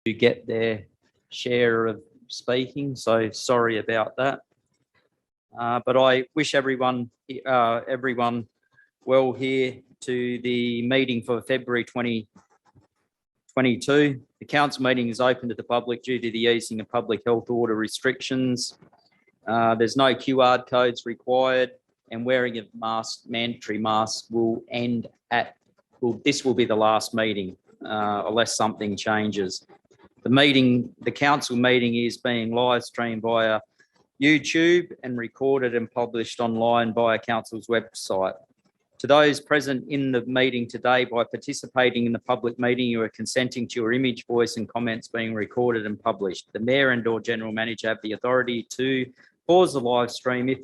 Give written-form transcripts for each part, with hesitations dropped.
to get their share of speaking, so sorry about that. But I wish everyone well here to the meeting for February 2022. The council meeting is open to the public due to the easing of public health order restrictions. There's no QR codes required, and wearing of mandatory masks will end at, this will be the last meeting unless something changes. The council meeting is being live streamed via YouTube and recorded and published online via council's website. To those present in the meeting today, by participating in the public meeting, you are consenting to your image, voice and comments being recorded and published. The Mayor and/or General Manager have the authority to pause the live stream if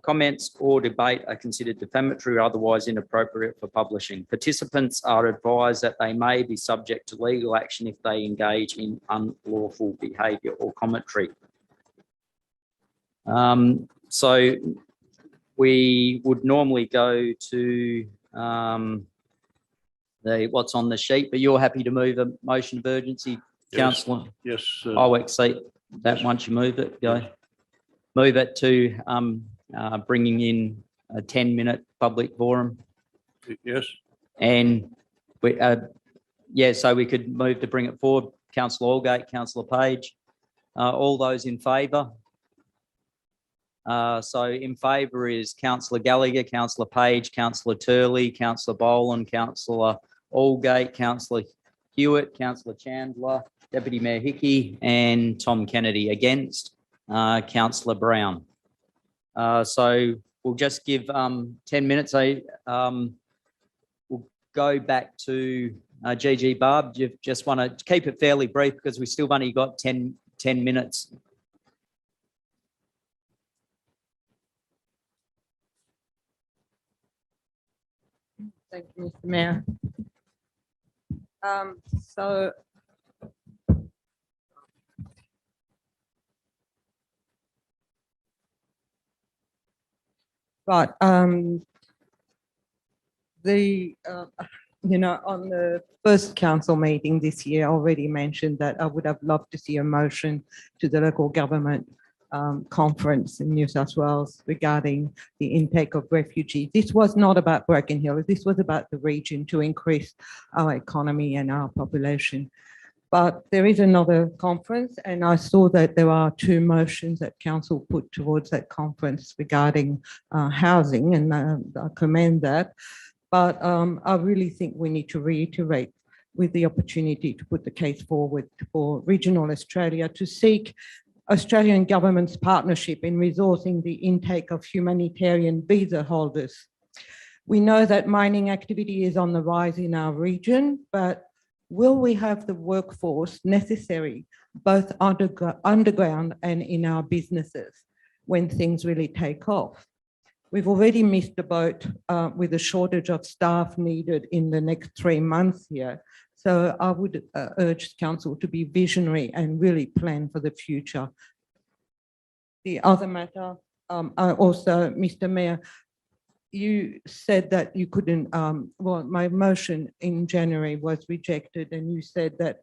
comments or debate are considered defamatory or otherwise inappropriate for publishing. Participants are advised that they may be subject to legal action if they engage in unlawful behaviour or commentary. So we would normally go to what's on the sheet, but you're happy to move a motion of urgency, yes, Councillor? Yes. I'll accept that. Yes. Once you move it, go. Yes. Move it to bringing in a 10-minute public forum. Yes. And we, so we could move to bring it forward. Councillor Aldgate, Councillor Page, all those in favour? So in favour is Councillor Gallagher, Councillor Page, Councillor Turley, Councillor Boland, Councillor Aldgate, Councillor Hewitt, Councillor Chandler, Deputy Mayor Hickey and Tom Kennedy. Against, Councillor Brown. So we'll just give 10 minutes. We'll go back to GG Barb. You just want to keep it fairly brief because we still only got 10 minutes. Thank you, Mr. Mayor. On the first council meeting this year, I already mentioned that I would have loved to see a motion to the local government conference in New South Wales regarding the intake of refugees. This was not about Broken Hill. This was about the region to increase our economy and our population. But there is another conference, and I saw that there are 2 motions that council put towards that conference regarding housing, and I commend that. But I really think we need to reiterate with the opportunity to put the case forward for regional Australia to seek Australian government's partnership in resourcing the intake of humanitarian visa holders. We know that mining activity is on the rise in our region, but will we have the workforce necessary both underground and in our businesses when things really take off? We've already missed the boat with a shortage of staff needed in the next 3 months here. So I would urge council to be visionary and really plan for the future. The other matter, also, Mr. Mayor, you said that you couldn't, my motion in January was rejected, and you said that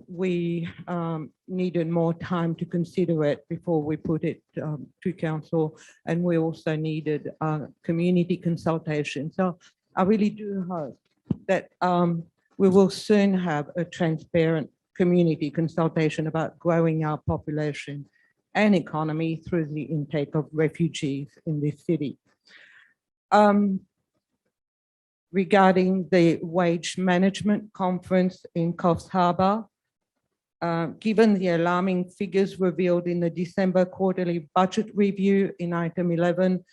we needed more time to consider it before we put it to council, and we also needed community consultation. So I really do hope that we will soon have a transparent community consultation about growing our population and economy through the intake of refugees in this city. Regarding the wage management conference in Coffs Harbour, given the alarming figures revealed in the December quarterly budget review in item 11,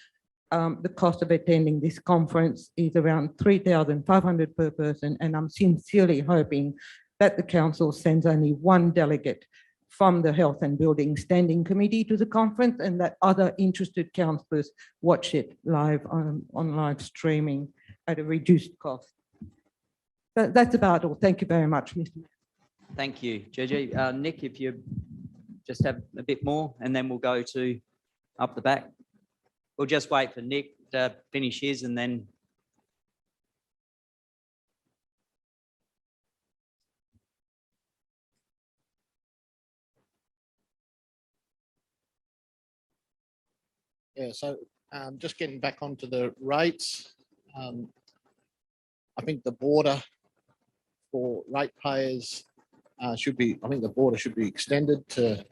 the cost of attending this conference is around $3,500 per person, and I'm sincerely hoping that the council sends only 1 delegate from the Health and Building Standing Committee to the conference, and that other interested councillors watch it live on live streaming at a reduced cost. So that's about all. Thank you very much, Mr. Mayor. Thank you, Gigi. Nick, if you just have a bit more, and then we'll go to up the back. We'll just wait for Nick to finish his, and then Yeah, so just getting back onto the rates, I think the border for ratepayers should be, I think the border should be extended to,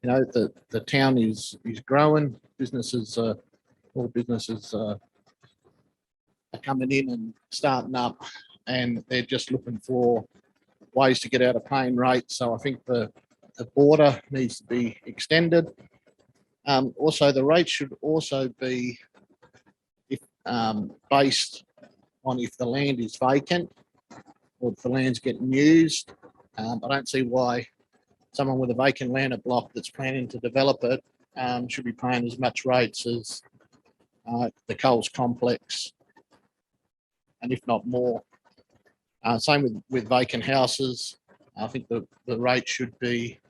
you know, the town is growing, businesses, all businesses are coming in and starting up, and they're just looking for ways to get out of paying rates. So I think the border needs to be extended. Also, the rate should also be if, based on if the land is vacant or if the land's getting used. I don't see why someone with a vacant land block that's planning to develop it should be paying as much rates as the Coles complex, and if not more. Same with vacant houses. I think the rate should be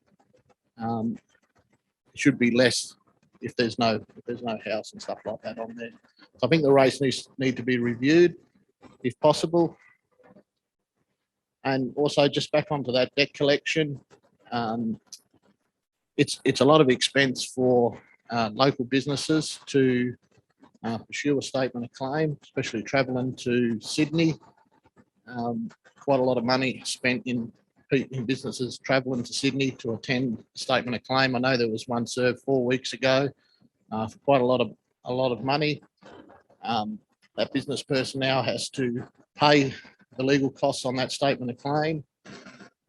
less if there's no house and stuff like that on there. So I think the rates need to be reviewed if possible. And also just back onto that debt collection, it's a lot of expense for local businesses to pursue a statement of claim, especially travelling to Sydney. Quite a lot of money spent in businesses travelling to Sydney to attend a statement of claim. I know there was one served 4 weeks ago for quite a lot of money. That business person now has to pay the legal costs on that statement of claim,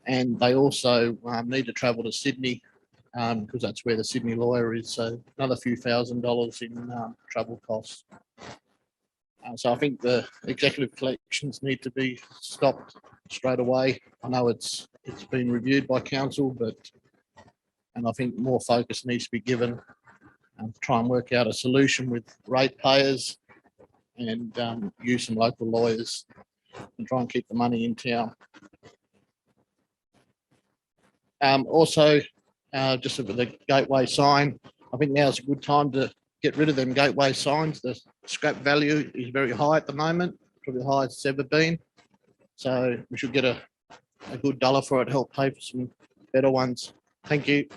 and they also need to travel to Sydney because that's where the Sydney lawyer is. So another few $1,000s in travel costs. So I think the executive collections need to be stopped straight away. I know it's been reviewed by council, and I think more focus needs to be given to try and work out a solution with ratepayers and use some local lawyers and try and keep the money in town. Also, just with the gateway sign, I think now's a good time to get rid of them gateway signs. The scrap value is very high at the moment, probably the highest it's ever been. So we should get a good dollar for it, help pay for some better ones. Thank you.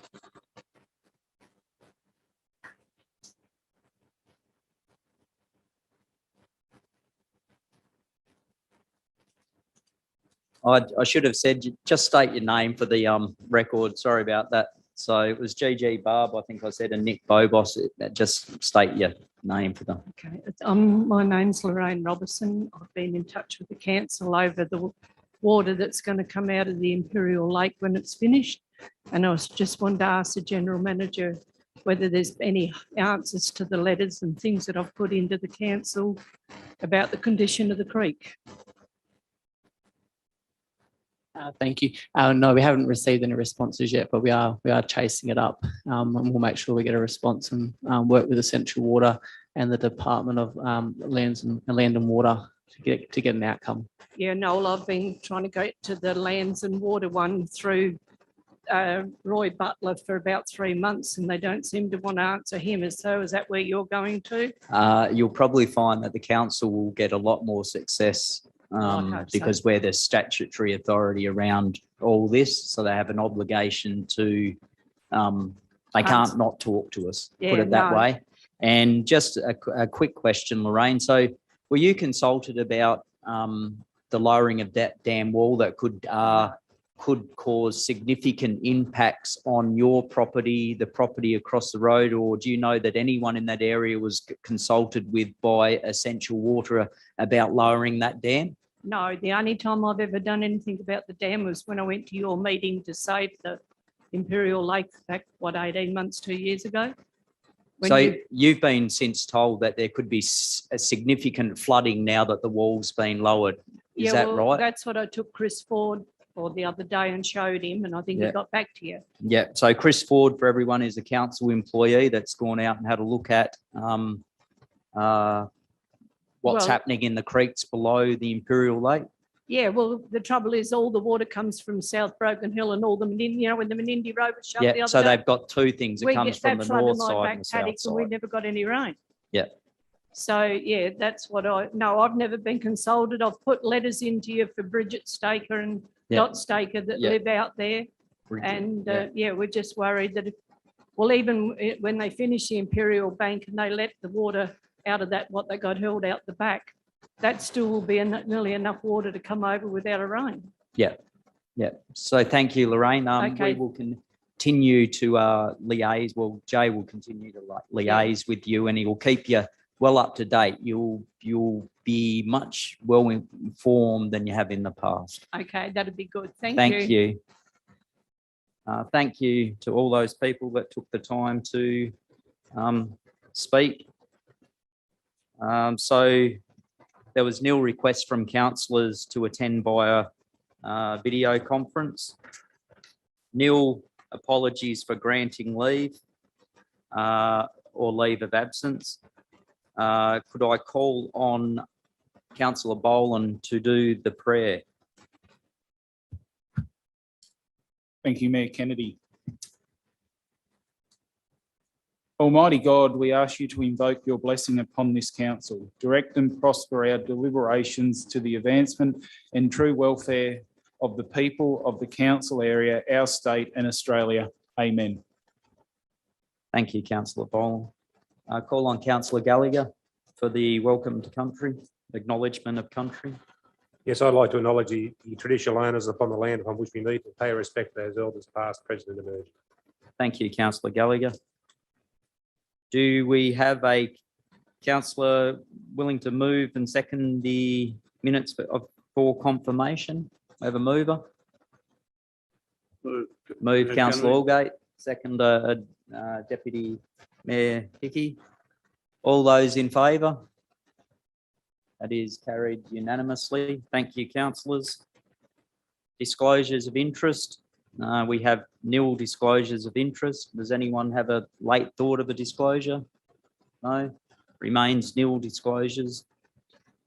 I should have said, just state your name for the record. Sorry about that. So it was GG Barb, I think I said, and Nick Bobos. Just state your name for them. Okay, my name's Lorraine Robertson. I've been in touch with the council over the water that's going to come out of the Imperial Lake when it's finished. And I was just wanted to ask the General Manager whether there's any answers to the letters and things that I've put into the council about the condition of the creek. Thank you. No, we haven't received any responses yet, but we are chasing it up, and we'll make sure we get a response and work with Essential Water and the Department of Land and Water to get an outcome. Yeah, Noel, I've been trying to go to the Lands and Water one through Roy Butler for about 3 months, and they don't seem to want to answer him. So is that where you're going to? You'll probably find that the council will get a lot more success because we're the statutory authority around all this. So they have an obligation to, they can't not talk to us, put it that way. And just a quick question, Lorraine. So were you consulted about the lowering of that dam wall that could cause significant impacts on your property, the property across the road, or do you know that anyone in that area was consulted with by Essential Water about lowering that dam? No, the only time I've ever done anything about the dam was when I went to your meeting to save the Imperial Lake back, 18 months, 2 years ago. So you've been since told that there could be a significant flooding now that the wall's been lowered. Is that right? That's what I took Chris Ford for the other day and showed him, and I think he got back to you. Yeah. So Chris Ford, for everyone, is a council employee that's gone out and had a look at what's happening in the creeks below the Imperial Lake. Yeah, well, the trouble is all the water comes from South Broken Hill and all the Menindee, you know, when the Menindee Road was shut the other day. So they've got two things. It comes from the north side and the south side. We never got any rain. Yeah. So, yeah, that's what I've never been consulted. I've put letters into you for Bridget Staker and Dot Staker that live out there. Bridget, and we're just worried that if Well, even when they finish the Imperial Bank and they let the water out of that, what they got held out the back, that still will be nearly enough water to come over without a rain. Yeah. So thank you, Lorraine. Okay. We will continue to liaise. Well, Jay will continue to liaise with you, and he will keep you well up to date. You'll be much well informed than you have in the past. Okay, that'd be good. Thank Thank you. you. Thank you to all those people that took the time to speak. So there was nil request from councillors to attend via video conference. Nil apologies for granting leave or leave of absence. Could I call on Councillor Boland to do the prayer? Thank you, Mayor Kennedy. Almighty God, we ask you to invoke your blessing upon this council. Direct and prosper our deliberations to the advancement and true welfare of the people of the council area, our state and Australia. Amen. Thank you, Councillor Boland. Call on Councillor Gallagher for the welcome to country, acknowledgement of country. Yes, I'd like to acknowledge the traditional owners upon the land upon which we meet and pay respect to those elders past, present and emerging. Thank you, Councillor Gallagher. Do we have a councillor willing to move and second the minutes for confirmation? We have a mover? Move Councillor Allgate, second Deputy Mayor Hickey. All those in favour? That is carried unanimously. Thank you, councillors. Disclosures of interest. We have nil disclosures of interest. Does anyone have a late thought of a disclosure? No. Remains nil disclosures.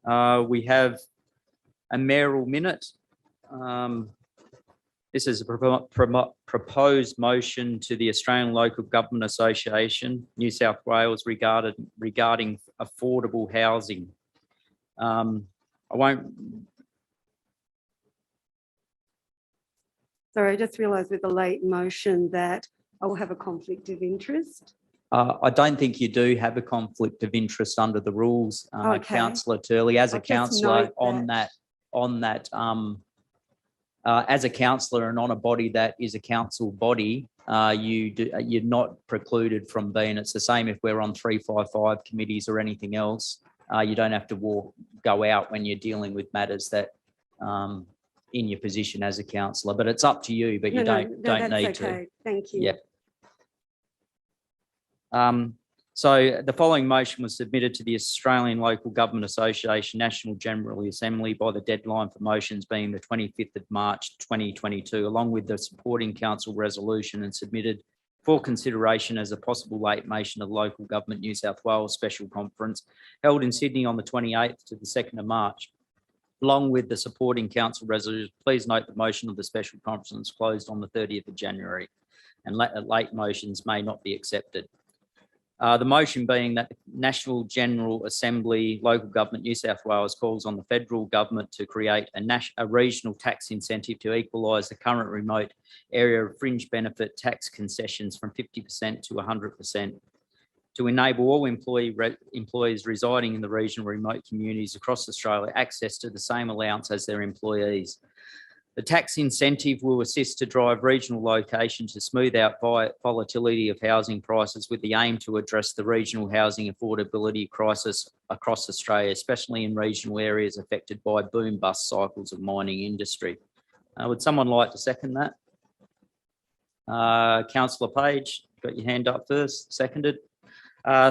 We have a mayoral minute. This is a proposed motion to the Australian Local Government Association, New South Wales, regarding affordable housing. Sorry, I just realised with the late motion that I will have a conflict of interest. I don't think you do have a conflict of interest under the rules, Okay. Councillor Turley. As a I'll just councillor note as a councillor and on a body that is a council body, you're not precluded from being. It's the same if we're on 355 committees or anything else. You don't have to go out when you're dealing with matters that in your position as a councillor, but it's up to you, but you don't that's need okay. to. Thank you. Yep. So the following motion was submitted to the Australian Local Government Association National General Assembly by the deadline for motions being the 25th of March 2022, along with the supporting council resolution, and submitted for consideration as a possible late motion of Local Government New South Wales Special Conference held in Sydney on the 28th to the 2nd of March. Along with the supporting council resolution, please note the motion of the special conference closed on the 30th of January, and late motions may not be accepted. The motion being that the National General Assembly, Local Government New South Wales calls on the federal government to create a regional tax incentive to equalise the current remote area of fringe benefit tax concessions from 50% to 100%, to enable all employees residing in the regional remote communities across Australia access to the same allowance as their employees. The tax incentive will assist to drive regional location to smooth out volatility of housing prices, with the aim to address the regional housing affordability crisis across Australia, especially in regional areas affected by boom-bust cycles of mining industry. Would someone like to second that? Councillor Page, got your hand up first, seconded.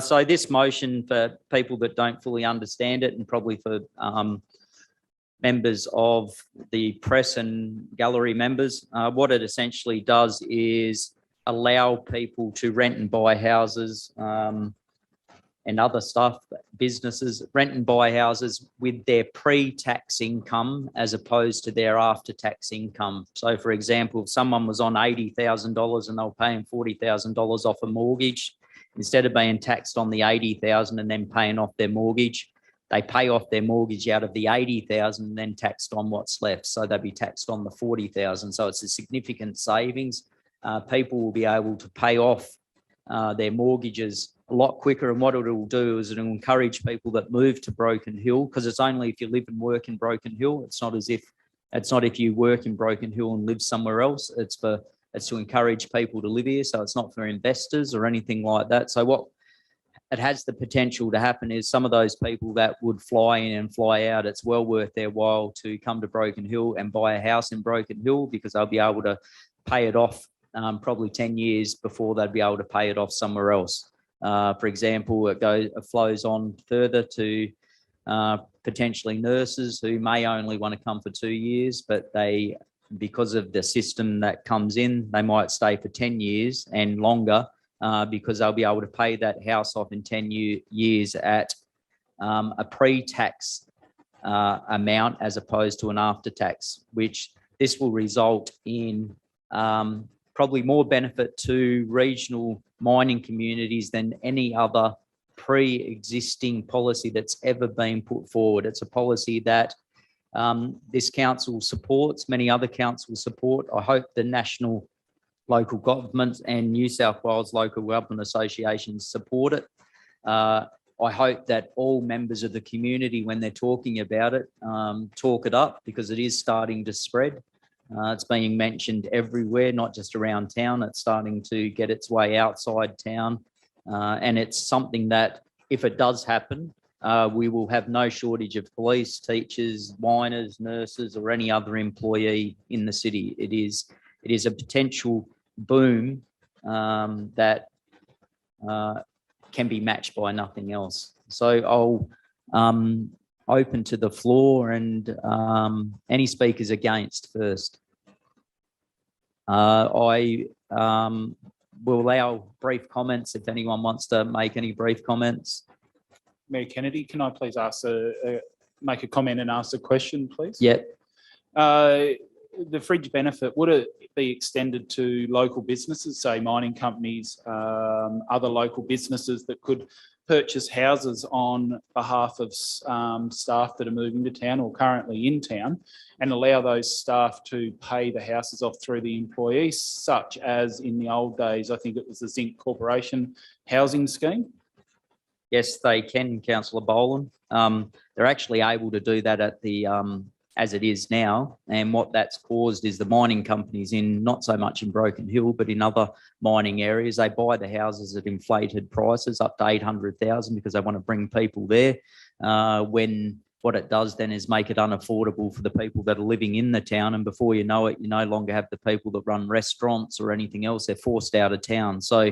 So this motion, for people that don't fully understand it, and probably for members of the press and gallery members, what it essentially does is allow people to rent and buy houses and other stuff, businesses, rent and buy houses with their pre-tax income as opposed to their after-tax income. So, for example, if someone was on $80,000 and they were paying $40,000 off a mortgage, instead of being taxed on the $80,000 and then paying off their mortgage, they pay off their mortgage out of the $80,000 and then taxed on what's left. So they'll be taxed on the $40,000. So it's a significant savings. People will be able to pay off their mortgages a lot quicker. And what it will do is it will encourage people that move to Broken Hill, because it's only if you live and work in Broken Hill. It's not if you work in Broken Hill and live somewhere else. It's to encourage people to live here. So it's not for investors or anything like that. So what it has the potential to happen is some of those people that would fly in and fly out, it's well worth their while to come to Broken Hill and buy a house in Broken Hill, because they'll be able to pay it off probably 10 years before they'd be able to pay it off somewhere else. For example, it flows on further to potentially nurses who may only want to come for 2 years, but because of the system that comes in, they might stay for 10 years and longer, because they'll be able to pay that house off in 10 years at a pre-tax amount as opposed to an after-tax, which this will result in probably more benefit to regional mining communities than any other pre-existing policy that's ever been put forward. It's a policy that this council supports, many other councils support. I hope the national local government and New South Wales local government associations support it. I hope that all members of the community, when they're talking about it, talk it up, because it is starting to spread. It's being mentioned everywhere, not just around town. It's starting to get its way outside town. And it's something that, if it does happen, we will have no shortage of police, teachers, miners, nurses, or any other employee in the city. It is a potential boom that can be matched by nothing else. So I'll open to the floor, and any speakers against first. I will allow brief comments if anyone wants to make any brief comments. Mayor Kennedy, can I please make a comment and ask a question, please? Yep. The fridge benefit, would it be extended to local businesses, say mining companies, other local businesses that could purchase houses on behalf of staff that are moving to town or currently in town, and allow those staff to pay the houses off through the employees, such as in the old days, I think it was the Zinc Corporation housing scheme? Yes, they can, Councillor Boland. They're actually able to do that at the as it is now, and what that's caused is the mining companies, in not so much in Broken Hill but in other mining areas, they buy the houses at inflated prices up to 800,000 because they want to bring people there. When what it does then is make it unaffordable for the people that are living in the town, and before you know it, you no longer have the people that run restaurants or anything else. They're forced out of town. So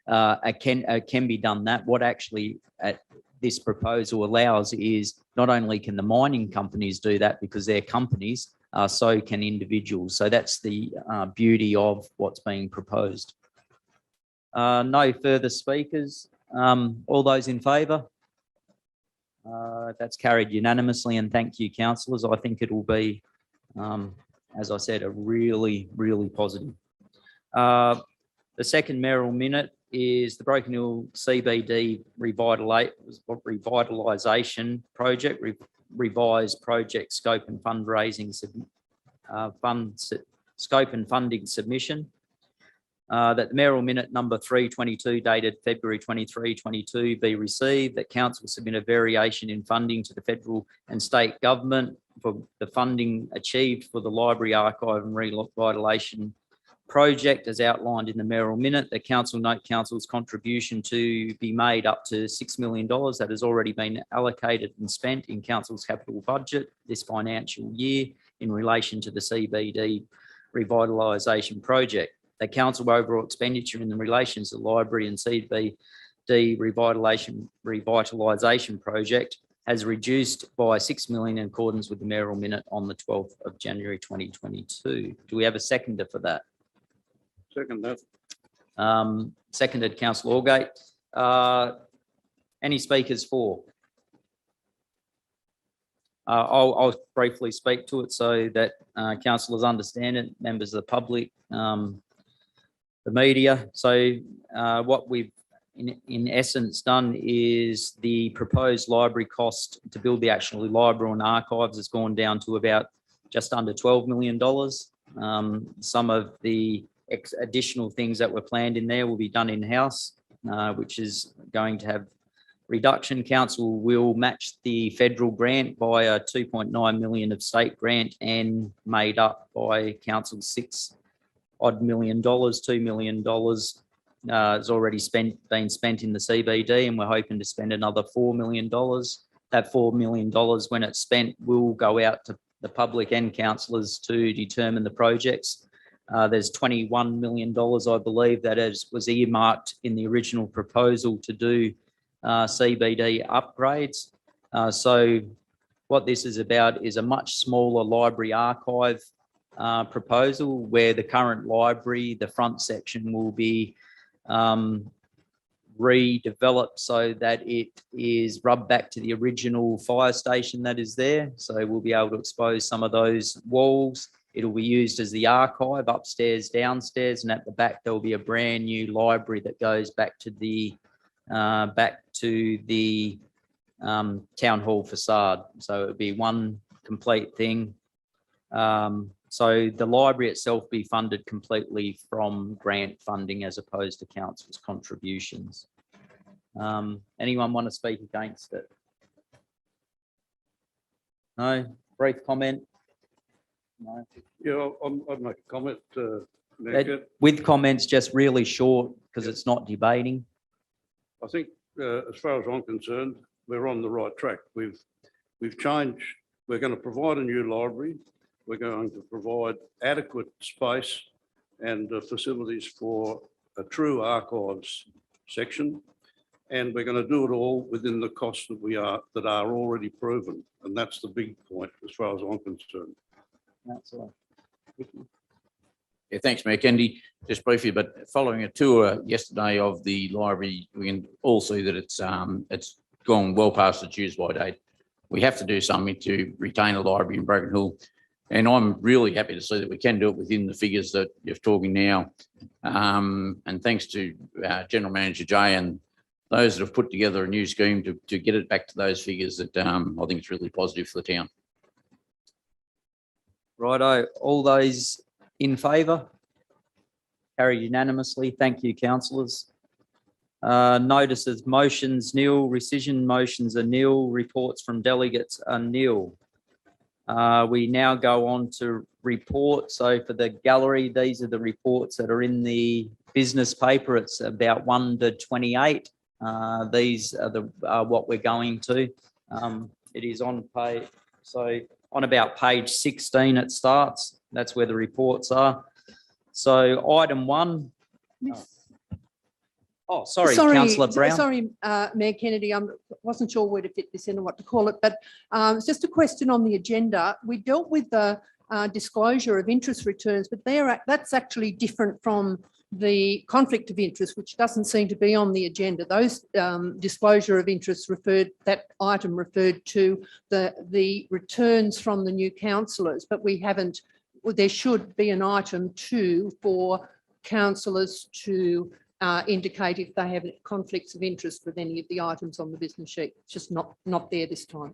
it can be done that. What actually this proposal allows is not only can the mining companies do that because they're companies, so can individuals. So that's the beauty of what's being proposed. No further speakers. All those in favour? That's carried unanimously, and thank you, councillors. I think it will be, as I said, a really, really positive. The second mayoral minute is the Broken Hill CBD revitalisation project, revised project scope and fundraising scope and funding submission. That the mayoral minute number 322 dated February 23, 22 be received, that council submit a variation in funding to the federal and state government for the funding achieved for the library archive and revitalisation project as outlined in the mayoral minute. The council note council's contribution to be made up to $6 million that has already been allocated and spent in council's capital budget this financial year in relation to the CBD revitalisation project. The council overall expenditure in the relations to the library and CBD revitalisation project has reduced by $6 million in accordance with the mayoral minute on the 12th of January 2022. Do we have a seconder for that? Second. Seconded, Councillor Allgate. Any speakers for? I'll briefly speak to it so that councillors understand it, members of the public, the media. So what we've in essence done is the proposed library cost to build the actual library and archives has gone down to about just under $12 million. Some of the additional things that were planned in there will be done in-house, which is going to have reduction. Council will match the federal grant by a 2.9 million of state grant and made up by council $6 million, $2 million has already been spent in the CBD, and we're hoping to spend another $4 million. That $4 million, when it's spent, will go out to the public and councillors to determine the projects. There's $21 million, I believe, that was earmarked in the original proposal to do CBD upgrades. So what this is about is a much smaller library archive proposal, where the current library, the front section, will be redeveloped so that it is rubbed back to the original fire station that is there. So we'll be able to expose some of those walls. It'll be used as the archive upstairs, downstairs, and at the back there will be a brand new library that goes back to the town hall facade. So it would be one complete thing. So the library itself will be funded completely from grant funding as opposed to council's contributions. Anyone want to speak against it? No? Brief comment? No. Yeah, I'd make a comment. Mayor. With comments, just really short, because it's not debating. I think, as far as I'm concerned, we're on the right track. We've changed. We're going to provide a new library. We're going to provide adequate space and facilities for a true archives section, and we're going to do it all within the costs that are already proven, and that's the big point as far as I'm concerned. That's all. Yeah, thanks, Mayor Kennedy. Just briefly, but following a tour yesterday of the library, we can all see that it's gone well past its use-by date. We have to do something to retain a library in Broken Hill, and I'm really happy to see that we can do it within the figures that you're talking now. And thanks to General Manager Jay and those that have put together a new scheme to get it back to those figures, that I think it's really positive for the town. Righto, all those in favour? Carried unanimously. Thank you, councillors. Notices, motions nil, rescission motions are nil, reports from delegates are nil. We now go on to reports. So for the gallery, these are the reports that are in the business paper. It's about 1 to 28. These are what we're going to. It is on page, so on about page 16 it starts. That's where the reports are. So item 1. Oh, sorry, Councillor Brown. Sorry, Mayor Kennedy, I wasn't sure where to fit this in or what to call it, but it's just a question on the agenda. We dealt with the disclosure of interest returns, but that's actually different from the conflict of interest, which doesn't seem to be on the agenda. Those disclosure of interest that item referred to the returns from the new councillors, but we haven't. There should be an item 2 for councillors to indicate if they have conflicts of interest with any of the items on the business sheet. It's just not there this time.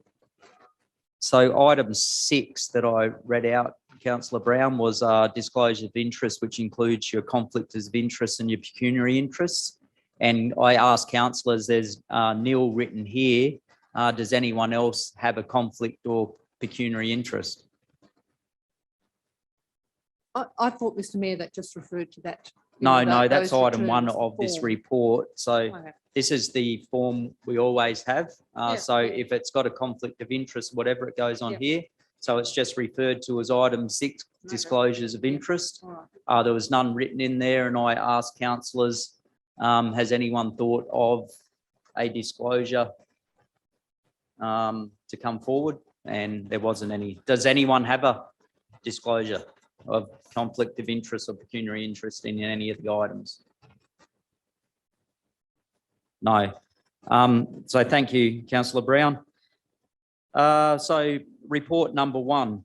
So item 6 that I read out, Councillor Brown, was disclosure of interest, which includes your conflict of interest and your pecuniary interests. And I asked councillors, there's nil written here. Does anyone else have a conflict or pecuniary interest? I thought, Mr. Mayor, that just referred to that. No, that's item 1 of this report. So this is the form we always have. So if it's got a conflict of interest, whatever, it goes on here. So it's just referred to as item 6, disclosures of interest. There was none written in there, and I asked councillors, has anyone thought of a disclosure to come forward? And there wasn't any. Does anyone have a disclosure of conflict of interest or pecuniary interest in any of the items? No. So thank you, Councillor Brown. So report number 1,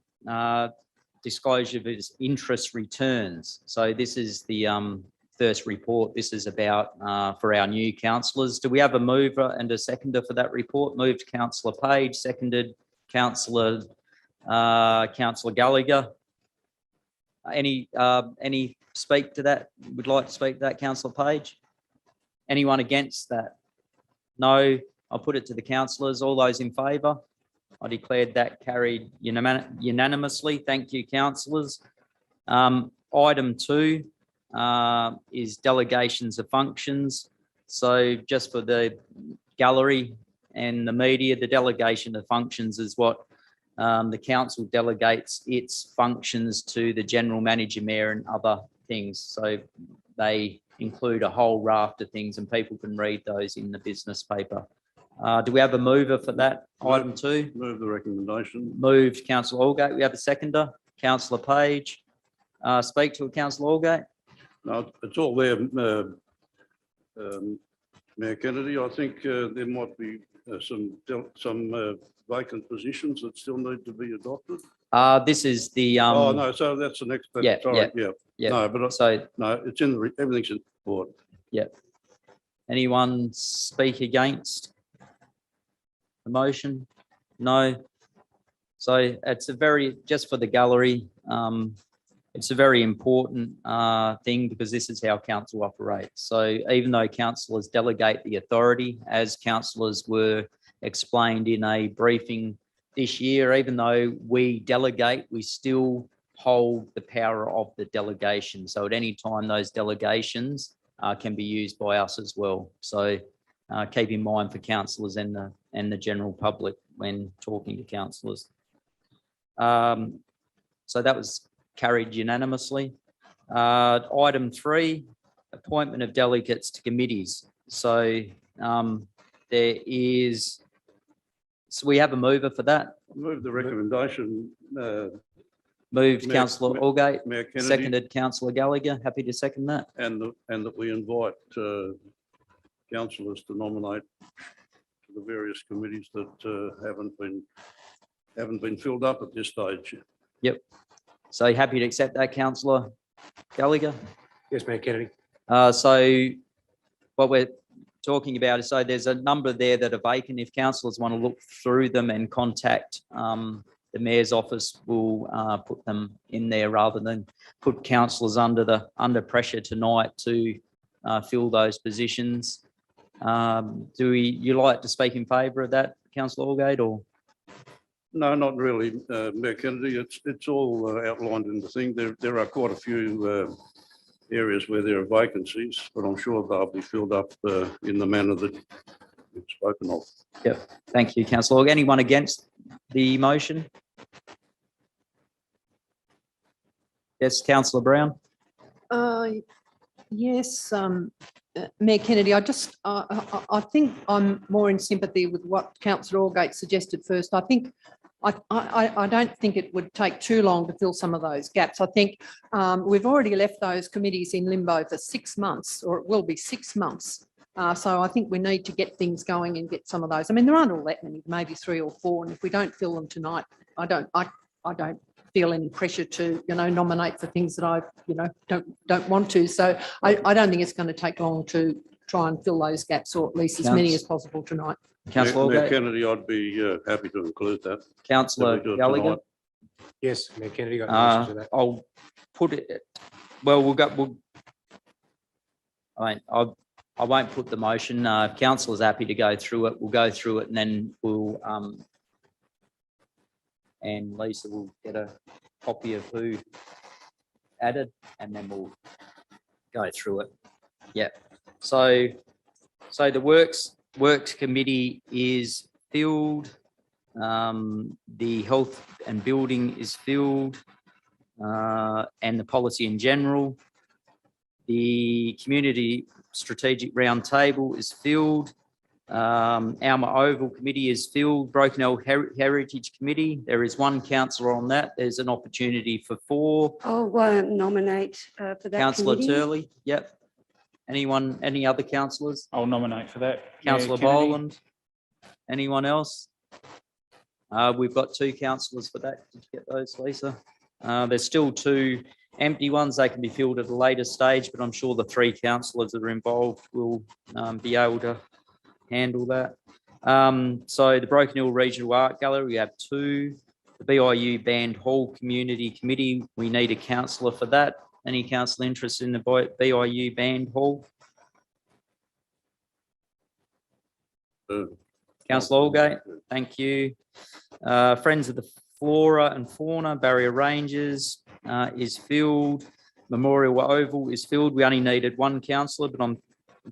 disclosure of interest returns. So this is the first report. This is about for our new councillors. Do we have a mover and a seconder for that report? Moved Councillor Page, seconded Councillor Gallagher. Any speak to that? Would like to speak to that, councillor Page? Anyone against that? No. I'll put it to the councillors. All those in favour? I declared that carried unanimously. Thank you, councillors. Item 2 is delegations of functions. So just for the gallery and the media, the delegation of functions is what the council delegates its functions to the general manager, mayor and other things. So they include a whole raft of things and people can read those in the business paper. Do we have a mover for that? Item 2? Move the recommendation. Moved, councillor Allgate. We have a seconder, councillor Page. Speak to it, councillor Allgate. No, it's all there, Mayor Kennedy. I think there might be some vacant positions that still need to be adopted. This is the Oh, no, so that's the next. yeah, Sorry, yeah. yeah. No, but So no, it's in the, everything's in the report. anyone speak against the motion? No. So it's a very, just for the gallery, it's a very important thing because this is how council operates. So even though councillors delegate the authority, as councillors were explained in a briefing this year, even though we delegate, we still hold the power of the delegation. So at any time, those delegations can be used by us as well. So keep in mind for councillors and the general public when talking to councillors. So that was carried unanimously. Item 3, appointment of delegates to committees. So there is, so we have a mover for that. Move the recommendation. Moved, Mayor- councillor Allgate, Mayor Kennedy. seconded councillor Gallagher. Happy to second that. And that we invite councillors to nominate to the various committees that haven't been filled up at this stage. Yep. So happy to accept that, councillor Gallagher. Yes, Mayor Kennedy. So what we're talking about is, so there's a number there that are vacant. If councillors want to look through them and contact the mayor's office, will put them in there rather than put councillors under pressure tonight to fill those positions. You like to speak in favour of that, councillor Allgate, or? No, not really, Mayor Kennedy. It's all outlined in the thing. There are quite a few areas where there are vacancies, but I'm sure they'll be filled up in the manner that you've spoken of. Yep. Thank you, councillor Allgate. Anyone against the motion? Yes, councillor Brown. Yes, Mayor Kennedy, I think I'm more in sympathy with what councillor Allgate suggested first. I think I don't think it would take too long to fill some of those gaps. I think we've already left those committees in limbo for 6 months, or it will be 6 months. So I think we need to get things going and get some of those. I mean, there aren't all that many, maybe 3 or 4, and if we don't fill them tonight, I don't feel any pressure to, nominate for things that I, don't want to. So I don't think it's going to take long to try and fill those gaps, or at least as many as possible tonight. Councillor Mayor Allgate. Kennedy, I'd be happy to include that. Councillor Can we do it Gallagher. tonight? Yes, Mayor Kennedy. Got no issues with that. I'll put it, well, I won't put the motion. If councillor's happy to go through it, we'll go through it, and then we'll, and Lisa will get a copy of who added, and then we'll go through it. Yeah. So the works committee is filled. The health and building is filled, and the policy in general. The community strategic roundtable is filled. Alma Oval Committee is filled. Broken Hill Heritage Committee, there is 1 councillor on that. There's an opportunity for 4. I'll nominate for that Councillor committee. Turley, yep. Anyone, any other councillors? I'll nominate for that. Mayor Councillor Kennedy. Boland? Anyone else? We've got 2 councillors for that. Did you get those, Lisa? There's still 2 empty ones. They can be filled at a later stage, but I'm sure the 3 councillors that are involved will be able to handle that. So the Broken Hill Regional Art Gallery, we have 2. The BIU Band Hall Community Committee, we need a councillor for that. Any councillor interested in the BIU band hall? Councillor Allgate, thank you. Friends of the Flora and Fauna, Barrier Ranges is filled. Memorial Oval is filled. We only needed one councillor, but I'm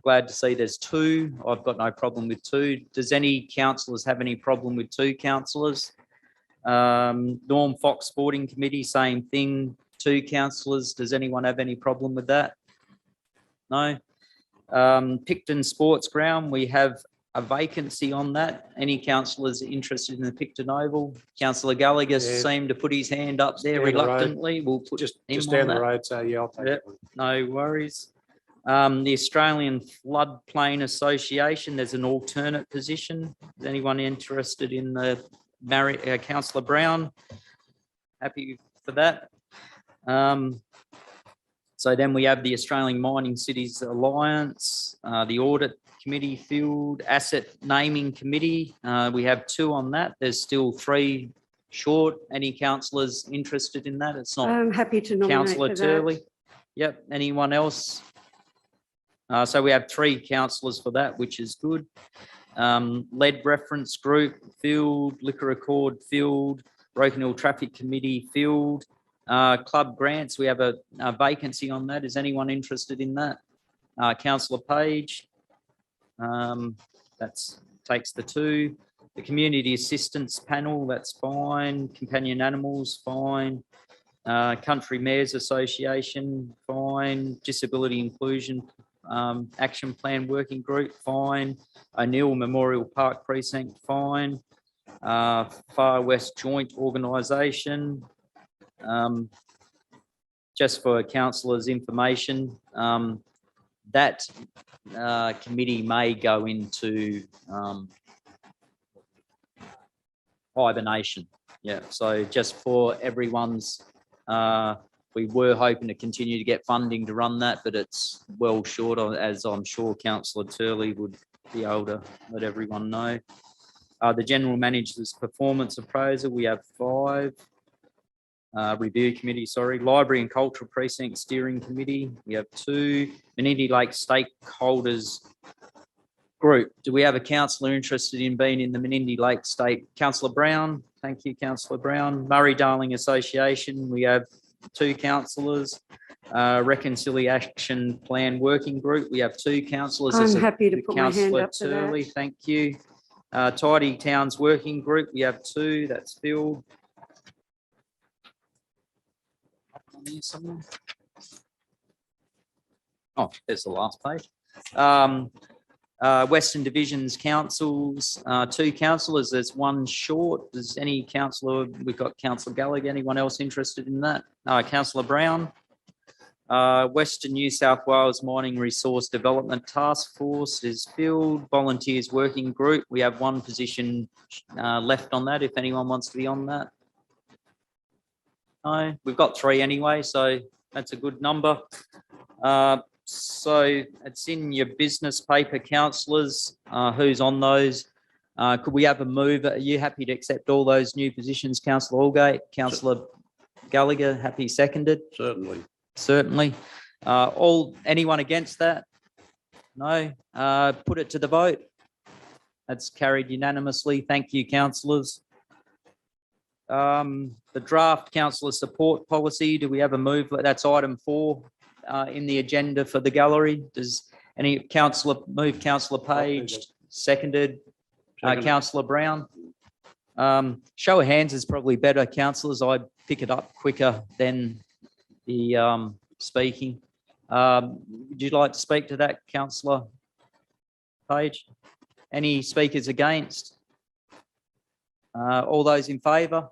glad to see there's two. I've got no problem with two. Does any councillors have any problem with two councillors? Norm Fox Sporting Committee, same thing, two councillors. Does anyone have any problem with that? No. Picton Sports Ground, we have a vacancy on that. Any councillors interested in the Picton Oval? Councillor Gallagher seemed to put his hand up there Down the road. reluctantly. We'll put Just him down on the that. road, so yeah, I'll take Yeah. it. No worries. The Australian Floodplain Association, there's an alternate position. Is anyone interested in the Councillor Brown? Happy for that. So then we have the Australian Mining Cities Alliance, the Audit Committee filled, Asset Naming Committee. We have two on that. There's still three short. Any councillors interested in that? It's not I'm happy to nominate Councillor for Turley. that. Yep. Anyone else? So we have three councillors for that, which is good. Lead Reference Group filled, Liquor Accord filled, Broken Hill Traffic Committee filled. Club Grants, we have a vacancy on that. Is anyone interested in that? Councillor Page. That's takes the two. The Community Assistance Panel, that's fine. Companion Animals, fine. Country Mayors Association, fine. Disability Inclusion Action Plan Working Group, fine. O'Neill Memorial Park Precinct, fine. Far West Joint Organisation. Just for councillors' information, that committee may go into hibernation. Yeah, so just for everyone's, we were hoping to continue to get funding to run that, but it's well short, as I'm sure Councillor Turley would be able to let everyone know. The General Manager's Performance Appraisal, we have 5. Review Committee, sorry. Library and Cultural Precinct Steering Committee, we have 2. Menindee Lake Stakeholders Group, do we have a councillor interested in being in the Menindee Lake State? Councillor Brown, thank you, Councillor Brown. Murray-Darling Association, we have 2 councillors. Reconciliation Plan Working Group, we have 2 councillors. I'm happy to put my hand Councillor up for that. Turley, thank you. Tidy Towns Working Group, we have 2, that's filled. Oh, there's the last page. Western Divisions Councils, 2 councillors, there's 1 short. Does any councillor, we've got Councillor Gallagher, anyone else interested in that? Councillor Brown. Western New South Wales Mining Resource Development Task Force is filled. Volunteers Working Group, we have 1 position left on that, if anyone wants to be on that. No, we've got 3 anyway, so that's a good number. So it's in your business paper, councillors. Who's on those? Could we have a move? Are you happy to accept all those new positions, Councillor Allgate? Councillor Gallagher, happy seconded? Certainly. Certainly. Anyone against that? No. Put it to the vote. That's carried unanimously. Thank you, councillors. The draft councillor support policy, do we have a move? That's item 4 in the agenda for the gallery. Does any councillor move? Councillor Page, seconded. Councillor Brown. Show of hands is probably better, councillors. I pick it up quicker than the speaking. Would you like to speak to that, Councillor Page? Any speakers against? All those in favour?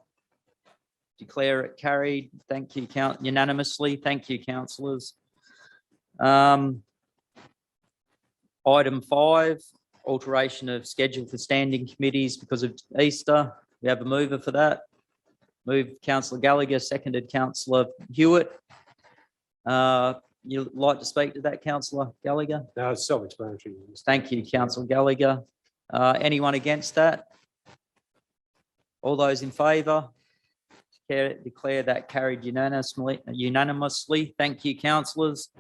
Declare it carried. Thank you, unanimously. Thank you, councillors. Item 5, alteration of schedule for standing committees because of Easter. We have a mover for that. Move Councillor Gallagher, seconded Councillor Hewitt. You'd like to speak to that, Councillor Gallagher? No, it's self-explanatory. Thank you, Councillor Gallagher. Anyone against that? All those in favour? declare that carried unanimously. Thank you, councillors.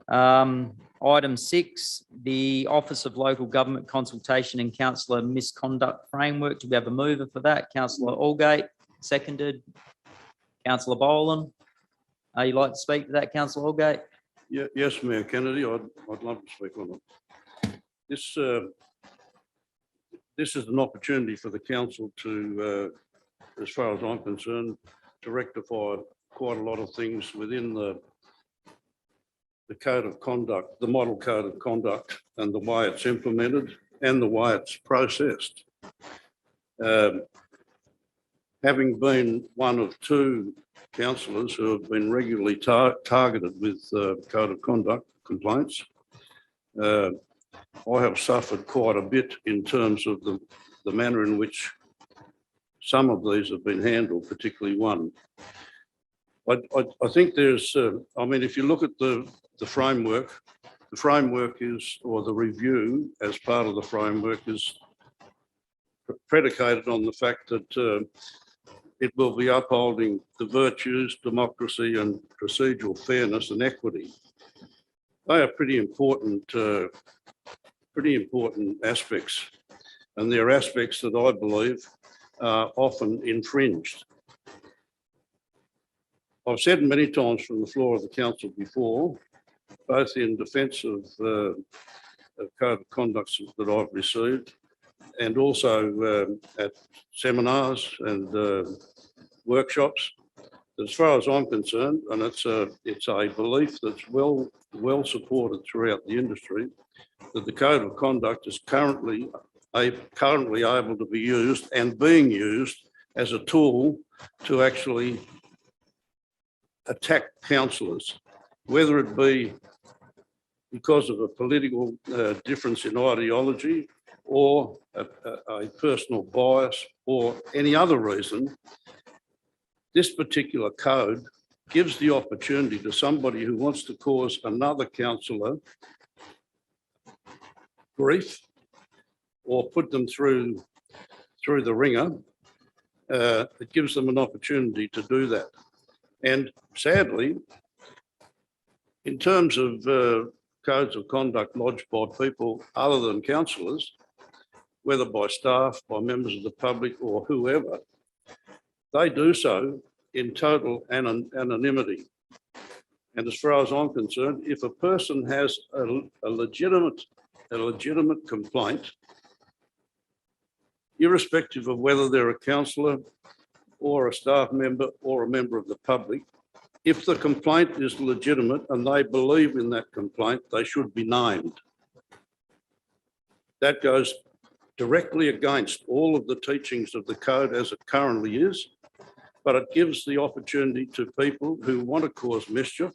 Item 6, the Office of Local Government Consultation and Councillor Misconduct Framework. Do we have a mover for that? Councillor Allgate, seconded. Councillor Boland. You like to speak to that, Councillor Allgate? Yeah, yes, Mayor Kennedy, I'd love to speak on it. This is an opportunity for the council to, as far as I'm concerned, to rectify quite a lot of things within the code of conduct, the model code of conduct, and the way it's implemented and the way it's processed. Having been one of 2 councillors who have been regularly targeted with code of conduct complaints, I have suffered quite a bit in terms of the manner in which some of these have been handled, particularly one. I think there's, I mean, if you look at the framework is, or the review as part of the framework is predicated on the fact that it will be upholding the virtues, democracy and procedural fairness and equity. They are pretty important aspects, and they're aspects that I believe are often infringed. I've said many times from the floor of the council before, both in defence of code of conduct that I've received, and also at seminars and workshops. As far as I'm concerned, and it's a belief that's well supported throughout the industry, that the code of conduct is currently able to be used and being used as a tool to actually attack councillors, whether it be because of a political difference in ideology or a personal bias or any other reason. This particular code gives the opportunity to somebody who wants to cause another councillor grief or put them through the ringer. It gives them an opportunity to do that. And sadly, in terms of codes of conduct lodged by people other than councillors, whether by staff, by members of the public or whoever, they do so in total anonymity. And as far as I'm concerned, if a person has a legitimate complaint, irrespective of whether they're a councillor or a staff member or a member of the public, if the complaint is legitimate and they believe in that complaint, they should be named. That goes directly against all of the teachings of the code as it currently is, but it gives the opportunity to people who want to cause mischief,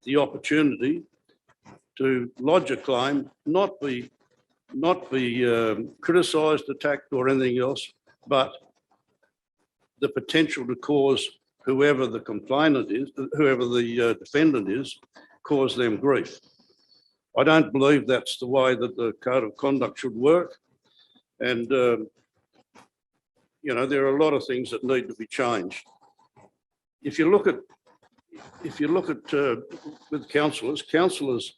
the opportunity to lodge a claim, not be criticised, attacked or anything else, but the potential to cause whoever the complainant is, whoever the defendant is, cause them grief. I don't believe that's the way that the code of conduct should work. And, you know, there are a lot of things that need to be changed. If you look at with councillors,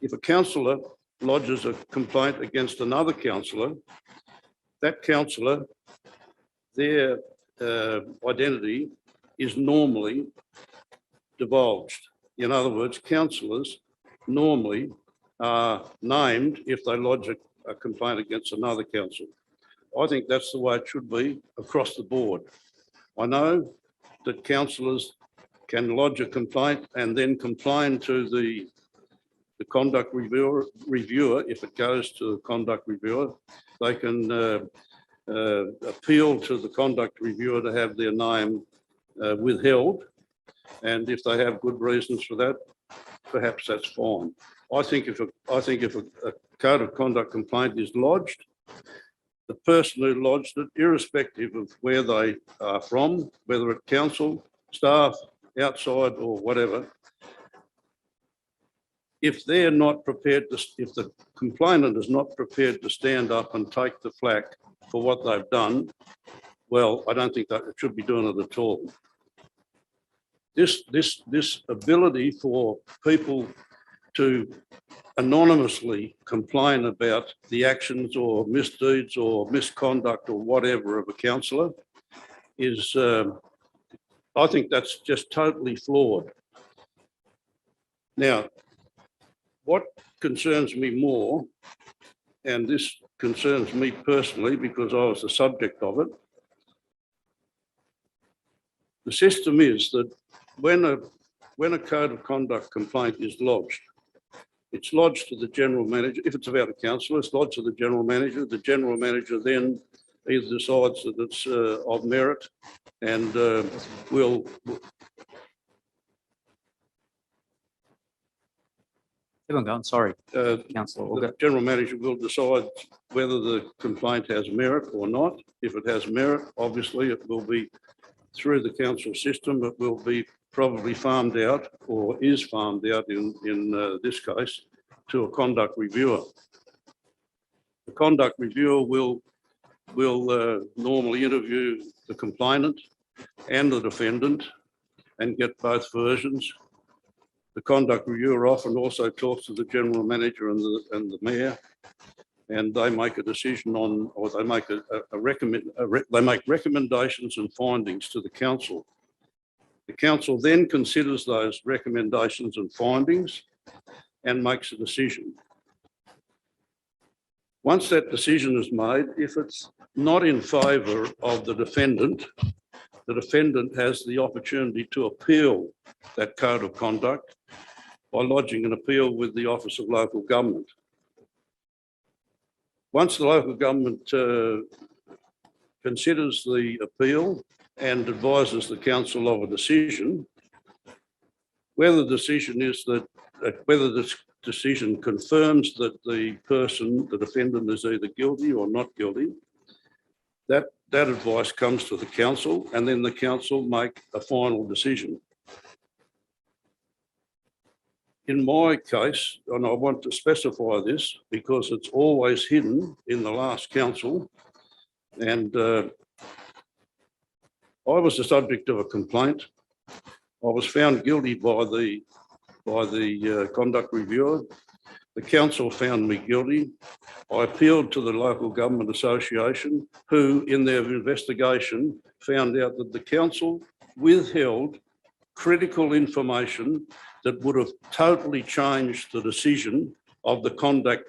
if a councillor lodges a complaint against another councillor, that councillor, their identity is normally divulged. In other words, councillors normally are named if they lodge a complaint against another council. I think that's the way it should be across the board. I know that councillors can lodge a complaint and then complain to the conduct reviewer. If it goes to the conduct reviewer, they can appeal to the conduct reviewer to have their name withheld. And if they have good reasons for that, perhaps that's fine. I think if a code of conduct complaint is lodged, the person who lodged it, irrespective of where they are from, whether at council, staff, outside or whatever, if they're not prepared to, if the complainant is not prepared to stand up and take the flak for what they've done, well, I don't think that it should be doing it at all. This ability for people to anonymously complain about the actions or misdeeds or misconduct or whatever of a councillor is, I think that's just totally flawed. Now, what concerns me more, and this concerns me personally because I was the subject of it, the system is that when a code of conduct complaint is lodged, it's lodged to the general manager. If it's about a councillor, it's lodged to the general manager. The general manager then either decides that it's of merit and will. Keep on going, sorry, Councillor. The general manager will decide whether the complaint has merit or not. If it has merit, obviously it will be through the council system. It will be probably farmed out or is farmed out in this case to a conduct reviewer. The conduct reviewer will normally interview the complainant and the defendant and get both versions. The conduct reviewer often also talks to the general manager and the mayor, and they make a decision on, or they make they make recommendations and findings to the council. The council then considers those recommendations and findings and makes a decision. Once that decision is made, if it's not in favour of the defendant has the opportunity to appeal that code of conduct by lodging an appeal with the Office of Local Government. Once the local government considers the appeal and advises the council of a decision, whether the decision is that, whether this decision confirms that the person, the defendant, is either guilty or not guilty, that advice comes to the council, and then the council make a final decision. In my case, and I want to specify this because it's always hidden in the last council, and I was the subject of a complaint. I was found guilty by the conduct reviewer. The council found me guilty. I appealed to the Local Government Association, who in their investigation found out that the council withheld critical information that would have totally changed the decision of the conduct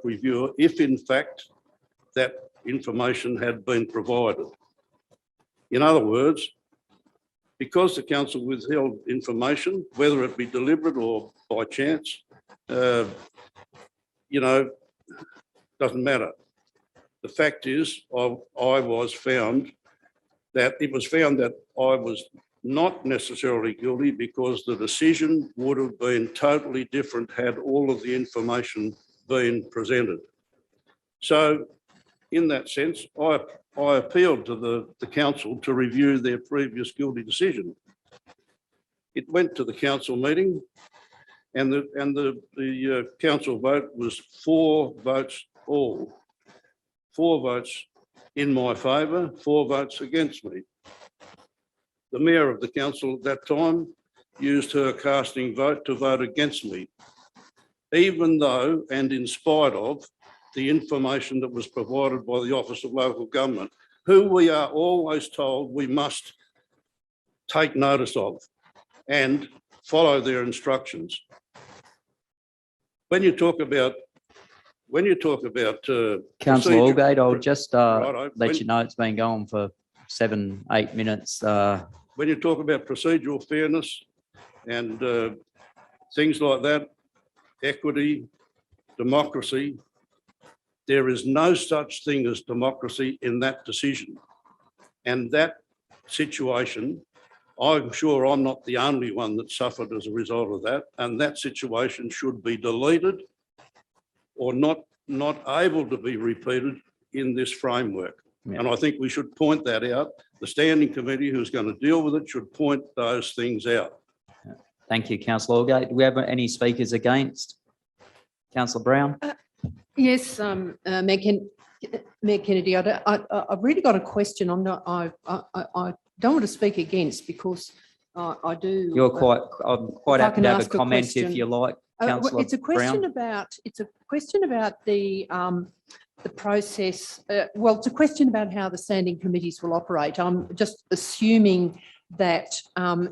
reviewer if in fact that information had been provided. In other words, because the council withheld information, whether it be deliberate or by chance, you know, doesn't matter. The fact is, it was found that I was not necessarily guilty because the decision would have been totally different had all of the information been presented. So in that sense, I appealed to the council to review their previous guilty decision. It went to the council meeting, and the council vote was 4 votes all. 4 votes in my favour, 4 votes against me. The mayor of the council at that time used her casting vote to vote against me, even though and in spite of the information that was provided by the Office of Local Government, who we are always told we must take notice of and follow their instructions. When you talk about Councillor Allgate, I'll just Righto. let you know it's been going for 7-8 minutes. When you talk about procedural fairness and things like that, equity, democracy, there is no such thing as democracy in that decision. And that situation, I'm sure I'm not the only one that suffered as a result of that, and that situation should be deleted or not able to be repeated in this framework. Yeah. And I think we should point that out. The standing committee who's going to deal with it should point those things out. Thank you, Councillor Allgate. Do we have any speakers against? Councillor Brown? Yes, Mayor, Mayor Kennedy, I've really got a question. I don't want to speak against because I do. You're I'm quite if I happy can to have a ask a comment if question. you like, Well, Councillor it's a question Brown. about the process. Well, it's a question about how the standing committees will operate. I'm just assuming that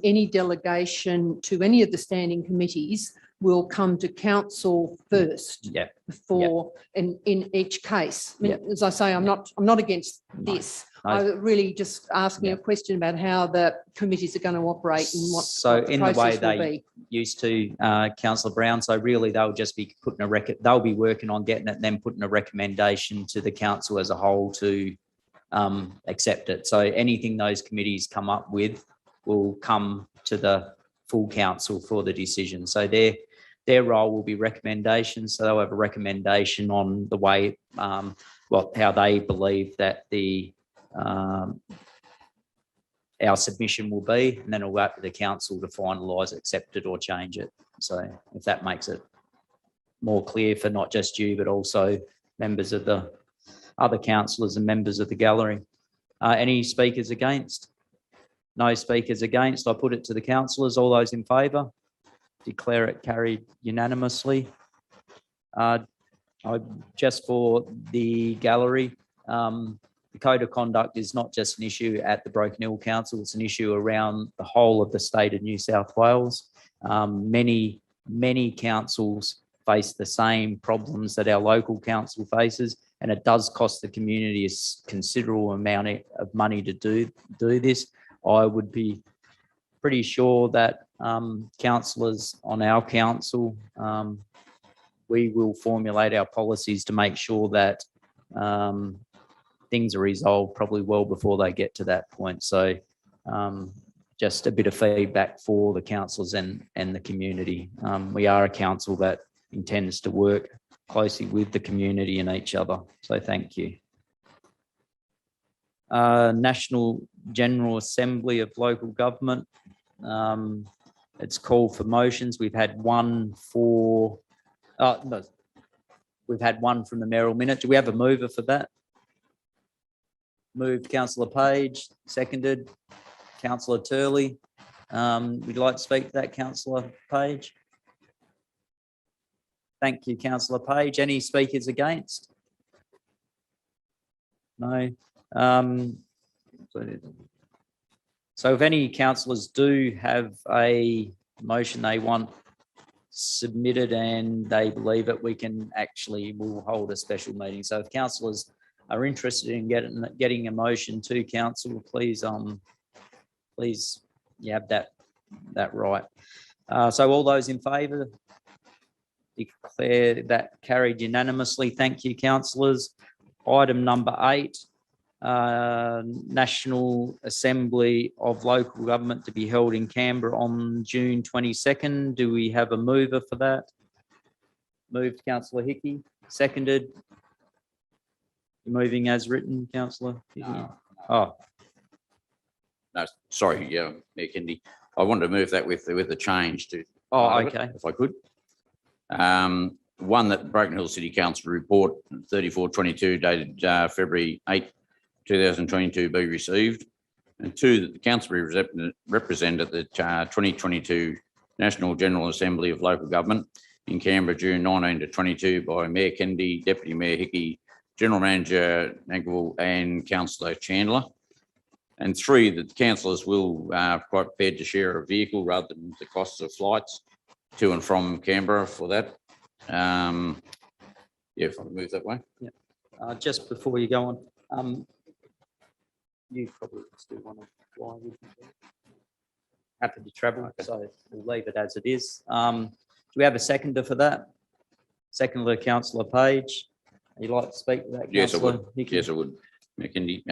any delegation to any of the standing committees will come to council first. Yeah. Before in each case. I mean, Yeah. as I say, I'm not against No, this. no. I really just asking Yeah. a question about how the committees are going to operate and what So what the in the way process will they be. used to, Councillor Brown, so really they'll just be putting they'll be working on getting it and then putting a recommendation to the council as a whole to accept it. So anything those committees come up with will come to the full council for the decision. So their role will be recommendations. So they'll have a recommendation on the way, how they believe that our submission will be, and then it'll go up to the council to finalise, accept it or change it. So if that makes it more clear for not just you, but also members of the other councillors and members of the gallery. Any speakers against? No speakers against. I put it to the councillors. All those in favour? Declare it carried unanimously. Just for the gallery, the code of conduct is not just an issue at the Broken Hill Council, it's an issue around the whole of the state of New South Wales. Many councils face the same problems that our local council faces, and it does cost the community a considerable amount of money to do this. I would be pretty sure that councillors on our council, we will formulate our policies to make sure that things are resolved probably well before they get to that point. So just a bit of feedback for the councillors and the community. We are a council that intends to work closely with the community and each other. So thank you. National General Assembly of Local Government. It's called for motions. We've had one for, no, we've had one from the mayoral minute. Do we have a mover for that? Moved Councillor Page, seconded Councillor Turley. Would you like to speak to that, Councillor Page? Thank you, Councillor Page. Any speakers against? No. So if any councillors do have a motion they want submitted and they believe it, we'll hold a special meeting. So if councillors are interested in getting a motion to council, please you have that right. So all those in favour, declare that carried unanimously. Thank you, councillors. Item number 8, National Assembly of Local Government to be held in Canberra on June 22nd. Do we have a mover for that? Moved Councillor Hickey, seconded. Moving as written, Councillor Hickey? No. Oh, No, sorry, Mayor Kennedy. I wanted to move that with the change to. okay. If I could. One, that Broken Hill City Council report 3422 dated February 8, 2022 be received. And 2, that the council be represented at the 2022 National General Assembly of Local Government in Canberra, June 19 to 22 by Mayor Kennedy, Deputy Mayor Hickey, General Manager Nagwell and Councillor Chandler. And 3, that the councillors will quite prepared to share a vehicle rather than the costs of flights to and from Canberra for that. If I can move that way. Yeah. Just before you go on, you probably still want to fly with me. Happy to travel, so we'll leave it as it is. Do we have a seconder for that? Seconder, Councillor Page. Would you like to speak to that? Yes, I would. Hickey? Yes, I would, Mayor Kennedy.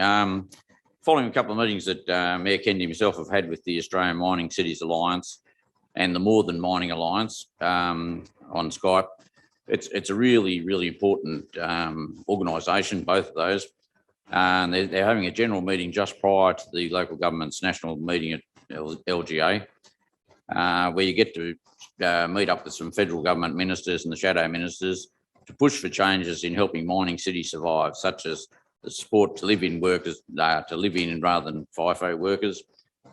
Following a couple of meetings that Mayor Kennedy himself have had with the Australian Mining Cities Alliance and the More Than Mining Alliance on Skype, it's a really, really important organisation, both of those. And they're having a general meeting just prior to the local government's national meeting at LGA, where you get to meet up with some federal government ministers and the shadow ministers to push for changes in helping mining cities survive, such as the support to live in workers, to live in rather than FIFO workers,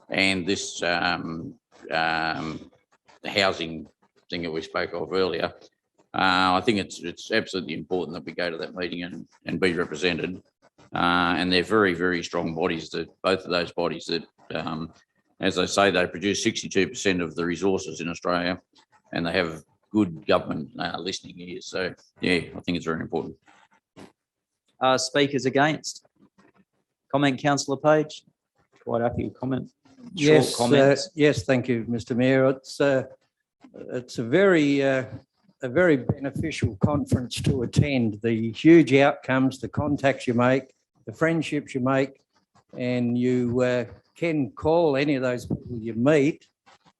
and this the housing thing that we spoke of earlier. I think it's absolutely important that we go to that meeting and be represented. And they're very, very strong bodies, that both of those bodies that, as I say, they produce 62% of the resources in Australia, and they have good government listening ears. So, yeah, I think it's very important. Speakers against? Comment, Councillor Page? Quite happy with comment. Yes, Short comments. yes, thank you, Mr. Mayor. It's a very beneficial conference to attend. The huge outcomes, the contacts you make, the friendships you make, and you can call any of those people you meet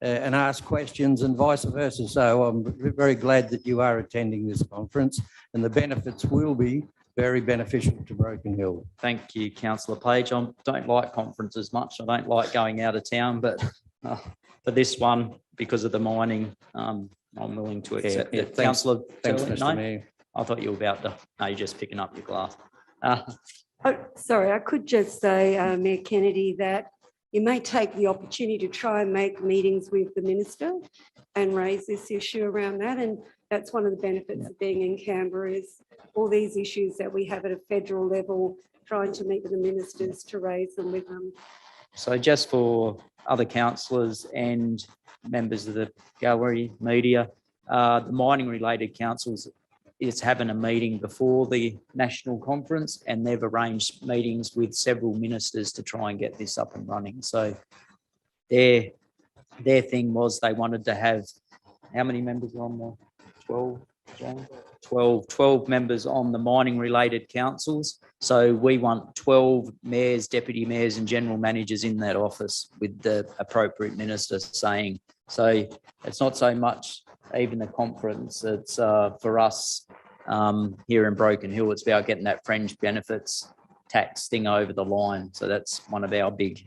and ask questions and vice versa. So I'm very glad that you are attending this conference, and the benefits will be very beneficial to Broken Hill. Thank you, Councillor Page. I don't like conferences much. I don't like going out of town, but for this one, because of the mining, I'm willing to accept it. Thanks, Councillor, thanks, Turley? Mr. No? Mayor. I thought you were about to. No, you're just picking up your glass. Oh, sorry, I could just say, Mayor Kennedy, that you may take the opportunity to try and make meetings with the minister and raise this issue around that. And that's one of the benefits of being in Canberra, is all these issues that we have at a federal level, trying to meet with the ministers to raise them with them. So just for other councillors and members of the gallery media, the mining related councils is having a meeting before the national conference, and they've arranged meetings with several ministers to try and get this up and running. So their thing was they wanted to have, how many members are on the 12 members on the mining related councils. So we want 12 mayors, deputy mayors and general managers in that office with the appropriate minister saying. So it's not so much even the conference, it's for us here in Broken Hill, it's about getting that fringe benefits tax thing over the line. So that's one of our big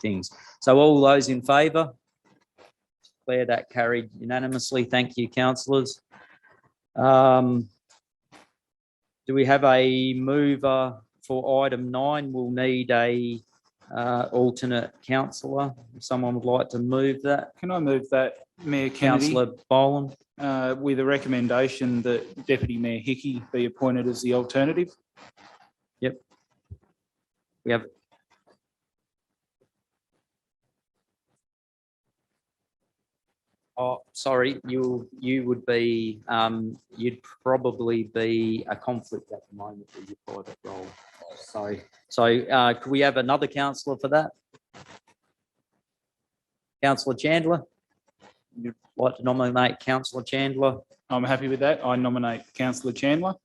things. So all those in favour? Declare that carried unanimously. Thank you, councillors. Do we have a mover for item 9? We'll need a alternate councillor. If someone would like to move that. Can I move that, Mayor Kennedy? Councillor Boland. With a recommendation that Deputy Mayor Hickey be appointed as the alternative. Yep. We have. Oh, sorry, you would be, you'd probably be a conflict at the moment with your private role. So could we have another councillor for that? Councillor Chandler? You'd like to nominate Councillor Chandler? I'm happy with that. I nominate Councillor Chandler.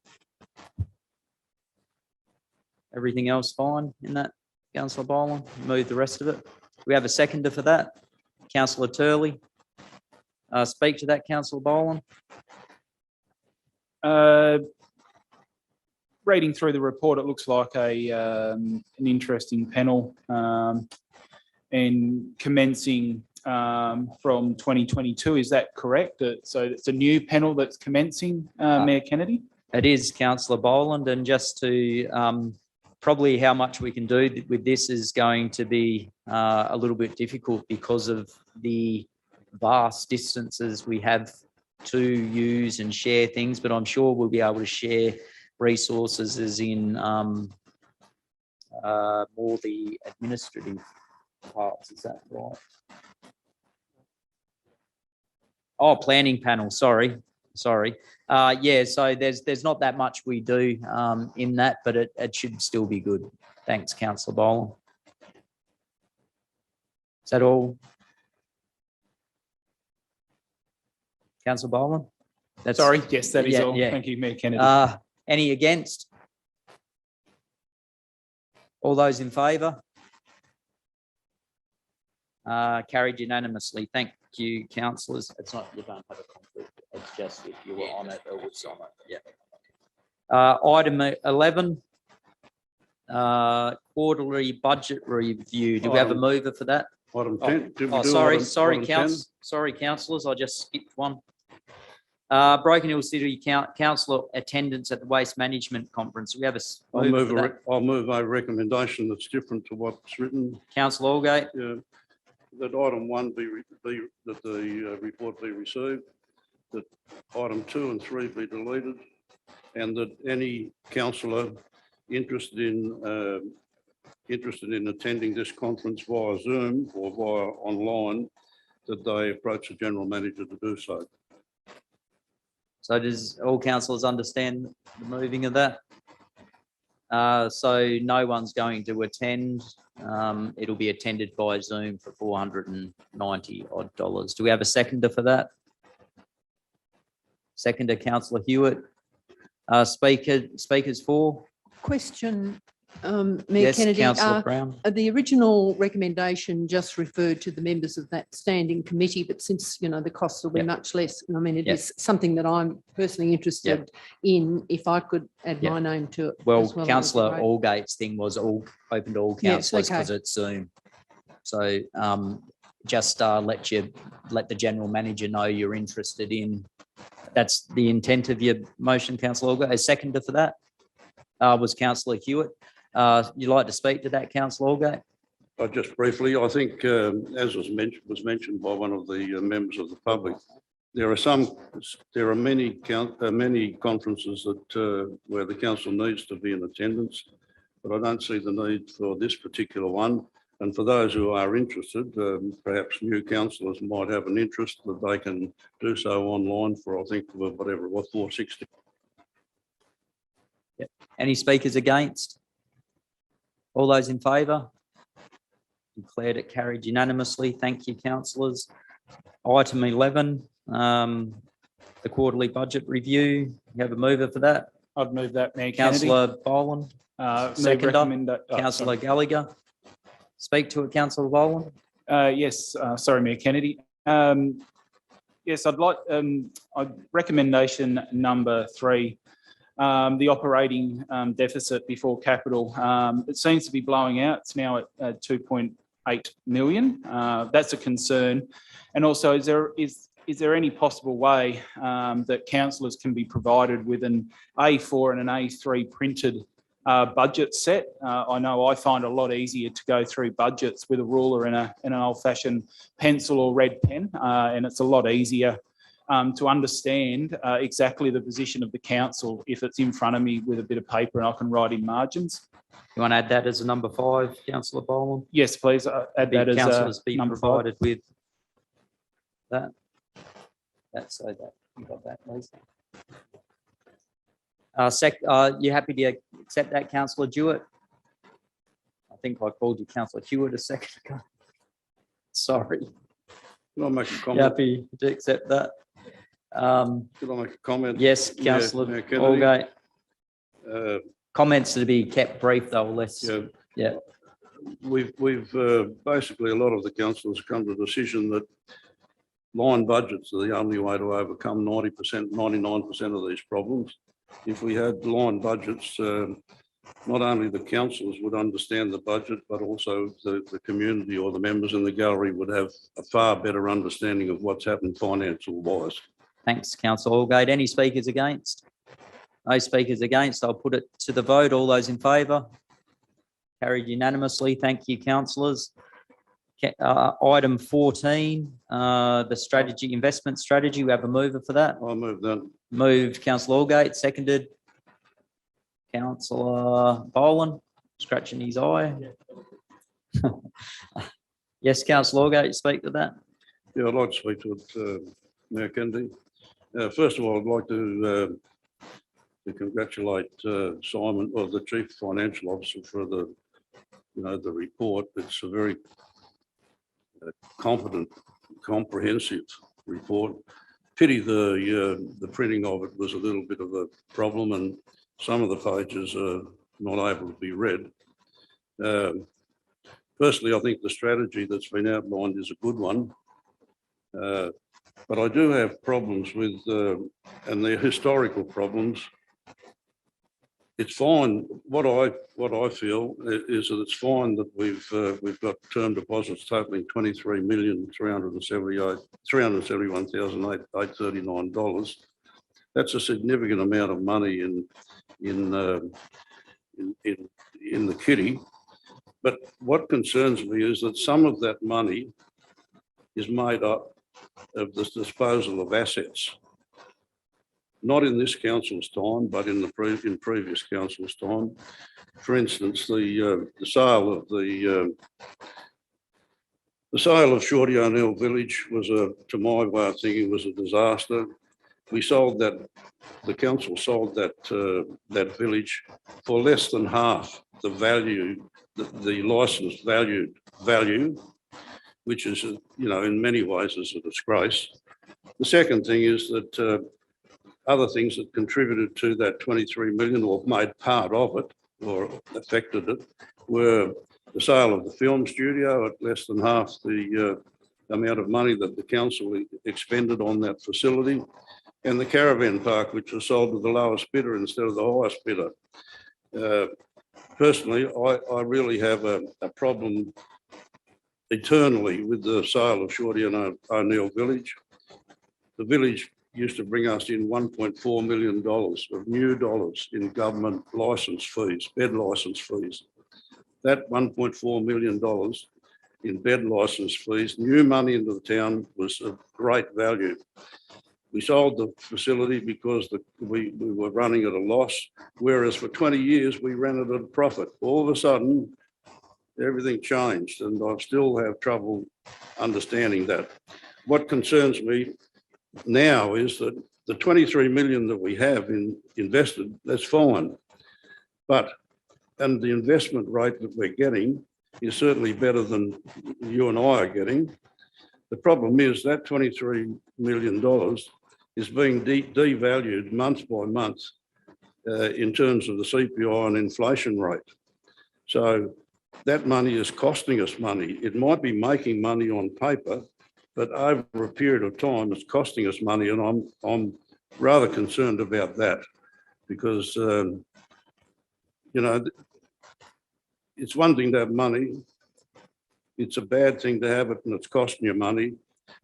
Everything else fine in that, Councillor Boland? Move the rest of it. We have a seconder for that. Councillor Turley. Speak to that, Councillor Boland. Reading through the report, it looks like an interesting panel, and commencing from 2022. Is that correct? So it's a new panel that's commencing, Mayor Kennedy? It is, Councillor Boland, and just to probably how much we can do with this is going to be a little bit difficult because of the vast distances we have to use and share things, but I'm sure we'll be able to share resources as in more the administrative parts. Is that right? Oh, planning panel. Sorry. Yeah, so there's not that much we do in that, but it should still be good. Thanks, Councillor Boland. Is that all? Councillor Boland? Sorry, yes, that is all. Yeah. Thank you, Mayor Kennedy. Any against? All those in favour? Carried unanimously. Thank you, councillors. It's not, you don't have a conflict. It's just if you were on it or was on it. Yeah. Item 11, quarterly budget review. Do we have a mover for that? Item 10. Sorry, councillors. I just skipped one. Broken Hill City Councillor attendance at the Waste Management Conference. We have a move for that. I'll move a recommendation that's different to what's written. Councillor Allgate, That item 1 that the report be received, that item 2 and 3 be deleted, and that any councillor interested in attending this conference via Zoom or via online, that they approach the general manager to do so. so does all councillors understand the moving of that? So no one's going to attend. It'll be attended by Zoom for $490 odd. Do we have a seconder for that? Seconder, Councillor Hewitt. Speakers for? Question, Mayor Yes, Kennedy. Councillor Brown. The original recommendation just referred to the members of that standing committee, but since, you know, the costs will be Yep. much less, I mean, it Yep. is something that I'm personally interested in, if I could add Yep. my name to it. Well, as that would be Councillor great. Allgate's thing was all open to all Yes, councillors okay. because it's Zoom. So just let the general manager know you're interested in. That's the intent of your motion, Councillor Allgate. A seconder for that was Councillor Hewitt. You'd like to speak to that, Councillor Allgate? Just briefly, I think, as was mentioned by one of the members of the public, there are many conferences that where the council needs to be in attendance, but I don't see the need for this particular one. And for those who are interested, perhaps new councillors might have an interest that they can do so online for, I think, whatever it was, $460. Any speakers against? All those in favour? Declared it carried unanimously. Thank you, councillors. Item 11, the quarterly budget review. You have a mover for that? I'd move that, Mayor Kennedy. Councillor Boland, Second. Councillor Gallagher. Speak to it, Councillor Boland. Yes, sorry, Mayor Kennedy. Yes, I'd like recommendation number 3, the operating deficit before capital. It seems to be blowing out. It's now at 2.8 million. That's a concern. And also, is there any possible way that councillors can be provided with an A4 and an A3 printed budget set? I know I find it a lot easier to go through budgets with a ruler and an old-fashioned pencil or red pen, and it's a lot easier to understand exactly the position of the council if it's in front of me with a bit of paper and I can write in margins. You want to add that as a number 5, Councillor Boland? Yes, please add that as Councillors be number 5. provided with that. That's so that you got that, Lisa. You happy to accept that, Councillor Jewett? I think I called you Councillor Hewitt a second ago. Sorry. Can I make a You comment? happy to accept that? Could I make a comment? Yes, Councillor Mayor Kennedy. Allgate. Comments to be kept brief though, less. Yeah. We've basically, a lot of the councillors come to the decision that line budgets are the only way to overcome 90%, 99% of these problems. If we had line budgets, not only the councillors would understand the budget, but also the community or the members in the gallery would have a far better understanding of what's happened financial wise. Thanks, Councillor Allgate. Any speakers against? No speakers against. I'll put it to the vote. All those in favour? Carried unanimously. Thank you, councillors. Item 14, the strategy, investment strategy. We have a mover for that. I'll move that. Moved, Councillor Allgate, seconded. Councillor Boland, scratching his eye. Yes, Councillor Allgate, speak to that. Yeah, I'd like to speak to it, Mayor Kennedy. First of all, I'd like to congratulate Simon, or the Chief Financial Officer, for the report. It's a very competent, comprehensive report. Pity the printing of it was a little bit of a problem, and some of the pages are not able to be read. Firstly, I think the strategy that's been outlined is a good one, but I do have problems with, and they're historical problems. It's fine. What I feel is that it's fine that we've got term deposits totaling $23,371,839. That's a significant amount of money in the kitty. But what concerns me is that some of that money is made up of the disposal of assets. Not in this council's time, but in previous council's time. For instance, the sale of Shorty O'Neill Village was, to my way of thinking, was a disaster. We sold that. The council sold that village for less than half the value, the licence value, which is, in many ways is a disgrace. The second thing is that other things that contributed to that 23 million or made part of it or affected it were the sale of the film studio at less than half the amount of money that the council expended on that facility, and the caravan park, which was sold to the lowest bidder instead of the highest bidder. Personally, I really have a problem eternally with the sale of Shorty and O'Neill Village. The village used to bring us in $1.4 million of new dollars in government licence fees, bed licence fees. That $1.4 million in bed licence fees, new money into the town, was of great value. We sold the facility because we were running at a loss, whereas for 20 years we ran it at a profit. All of a sudden, everything changed, and I still have trouble understanding that. What concerns me now is that the 23 million that we have invested, that's fine. And the investment rate that we're getting is certainly better than you and I are getting. The problem is that $23 million is being devalued month by month in terms of the CPI and inflation rate. So that money is costing us money. It might be making money on paper, but over a period of time, it's costing us money, and I'm rather concerned about that because, it's one thing to have money. It's a bad thing to have it and it's costing you money.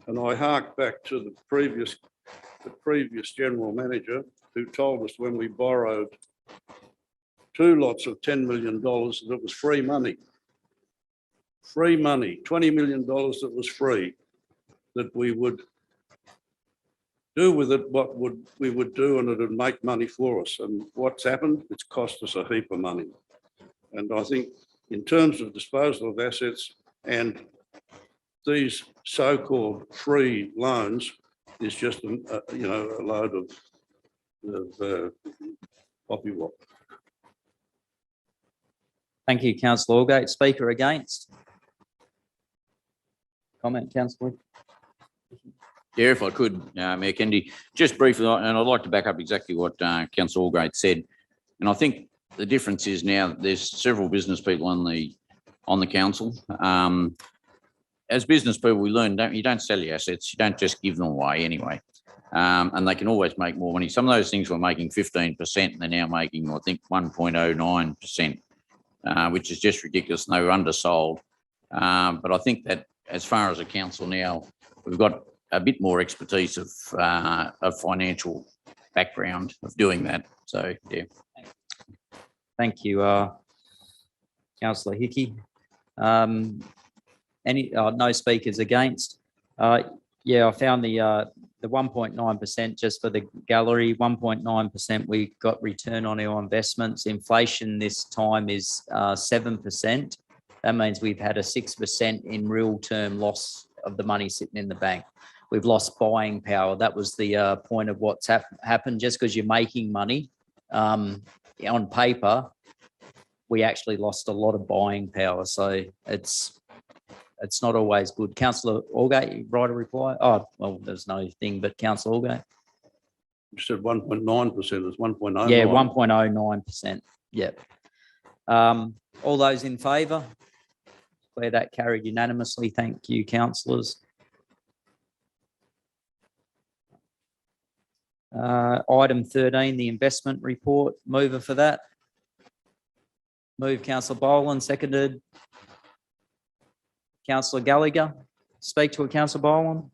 And I hark back to the previous general manager who told us when we borrowed 2 lots of $10 million that it was free money. Free money, $20 million that was free, that we would do with it what we would do, and it would make money for us. And what's happened? It's cost us a heap of money. And I think in terms of disposal of assets and these so-called free loans is just a load of poppywop. Thank you, Councillor Allgate. Speaker against? Comment, Councillor? Yeah, if I could, Mayor Kennedy, just briefly, and I'd like to back up exactly what Councillor Allgate said. And I think the difference is now there's several business people on the council. As business people, we learn you don't sell your assets, you don't just give them away anyway. And they can always make more money. Some of those things were making 15%, and they're now making, I think, 1.09%, which is just ridiculous. And they were undersold. But I think that as far as a council now, we've got a bit more expertise of financial background of doing that. So, yeah. Thank you, Councillor Hickey. No speakers against? Yeah, I found the 1.9% just for the gallery, 1.9% we got return on our investments. Inflation this time is 7%. That means we've had a 6% in real term loss of the money sitting in the bank. We've lost buying power. That was the point of what's happened. Just because you're making money on paper, we actually lost a lot of buying power. So it's not always good. Councillor Allgate, you write a reply? Oh, well, there's no thing, but Councillor Allgate. You said 1.9%, it's 1.09. Yeah, 1.09%. Yep. All those in favour? Declare that carried unanimously. Thank you, councillors. Item 13, the investment report. Mover for that. Move Councillor Boland, seconded. Councillor Gallagher. Speak to a Councillor Boland.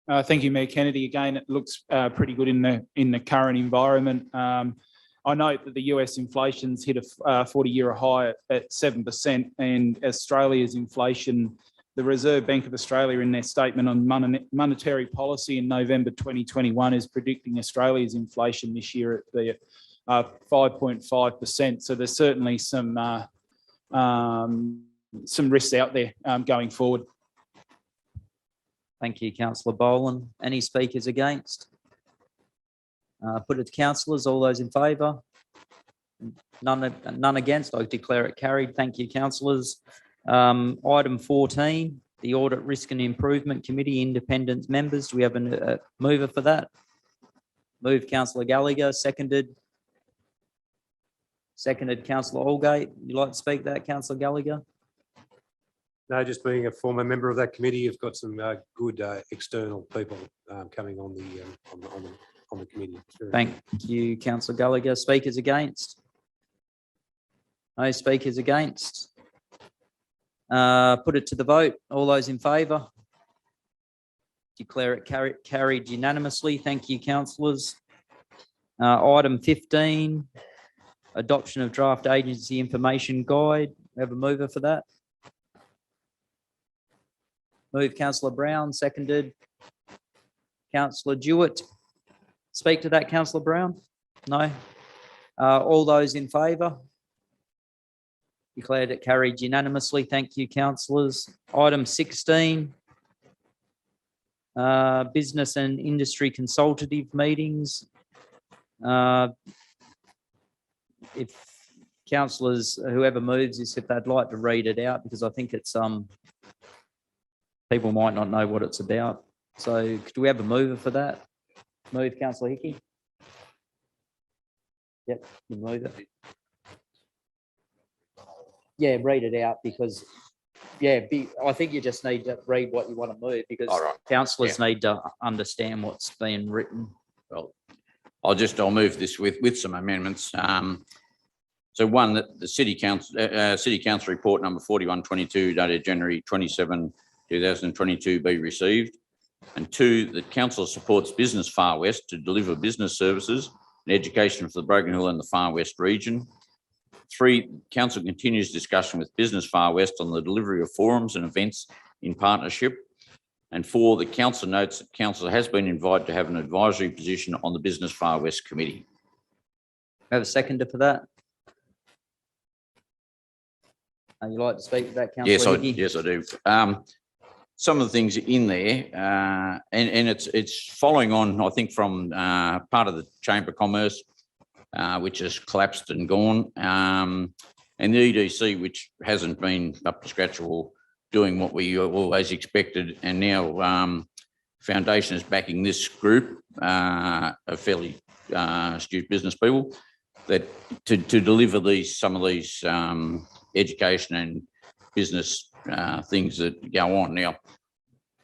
Thank you, Mayor Kennedy. Again, it looks pretty good in the current environment. I note that the US inflation's hit a 40-year high at 7%, and Australia's inflation, the Reserve Bank of Australia in their statement on monetary policy in November 2021 is predicting Australia's inflation this year at the 5.5%. So there's certainly some risks out there going forward. Thank you, Councillor Boland. Any speakers against? Put it to councillors. All those in favour? None against. I declare it carried. Thank you, councillors. Item 14, the Audit, Risk and Improvement Committee, independent members. Do we have a mover for that? Moved, Councillor Gallagher. Seconded. Seconded, Councillor Allgate. You like to speak to that, Councillor Gallagher? No, just being a former member of that committee, you've got some good external people coming on the committee. Thank you, Councillor Gallagher. Speakers against? No speakers against. Put it to the vote. All those in favour? Declare it carried unanimously. Thank you, councillors. Item 15, adoption of draft agency information guide. We have a mover for that. Move, Councillor Brown. Seconded. Councillor Jewett. Speak to that, Councillor Brown? No. All those in favour? Declared it carried unanimously. Thank you, councillors. Item 16, business and industry consultative meetings. If councillors, whoever moves this, if they'd like to read it out, because I think it's people might not know what it's about. So do we have a mover for that? Move, Councillor Hickey. Yep, you move it. Yeah, read it out because, I think you just need to read what you want to move because councillors need to understand what's being written. Well, I'll move this with some amendments. So one, that the City Council report number 4122 dated January 27, 2022 be received. And two, that council supports Business Far West to deliver business services and education for the Broken Hill and the Far West region. Three, council continues discussion with Business Far West on the delivery of forums and events in partnership. And four, the council notes that council has been invited to have an advisory position on the Business Far West Committee. Have a seconder for that? You like to speak to that, Councillor Hickey? Yes, I do. Some of the things in there, and it's following on, I think, from part of the Chamber of Commerce, which has collapsed and gone, and the EDC, which hasn't been up to scratch or doing what we always expected, and now Foundation is backing this group of fairly astute business people that to deliver some of these education and business things that go on. Now,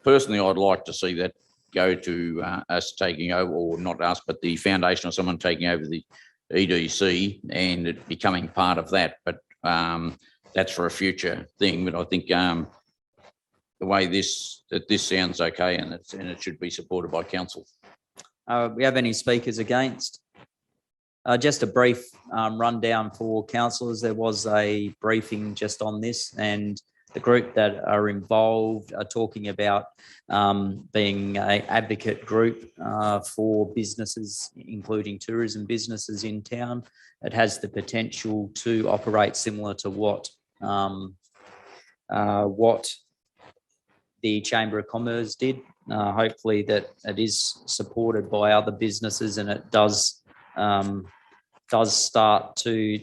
personally, I'd like to see that go to us taking over, or not us, but the foundation or someone taking over the EDC and it becoming part of that. But that's for a future thing. But I think the way this sounds okay, and it should be supported by council. We have any speakers against? Just a brief rundown for councillors. There was a briefing just on this, and the group that are involved are talking about being an advocate group for businesses, including tourism businesses in town. It has the potential to operate similar to what the Chamber of Commerce did. Hopefully that it is supported by other businesses, and it does start to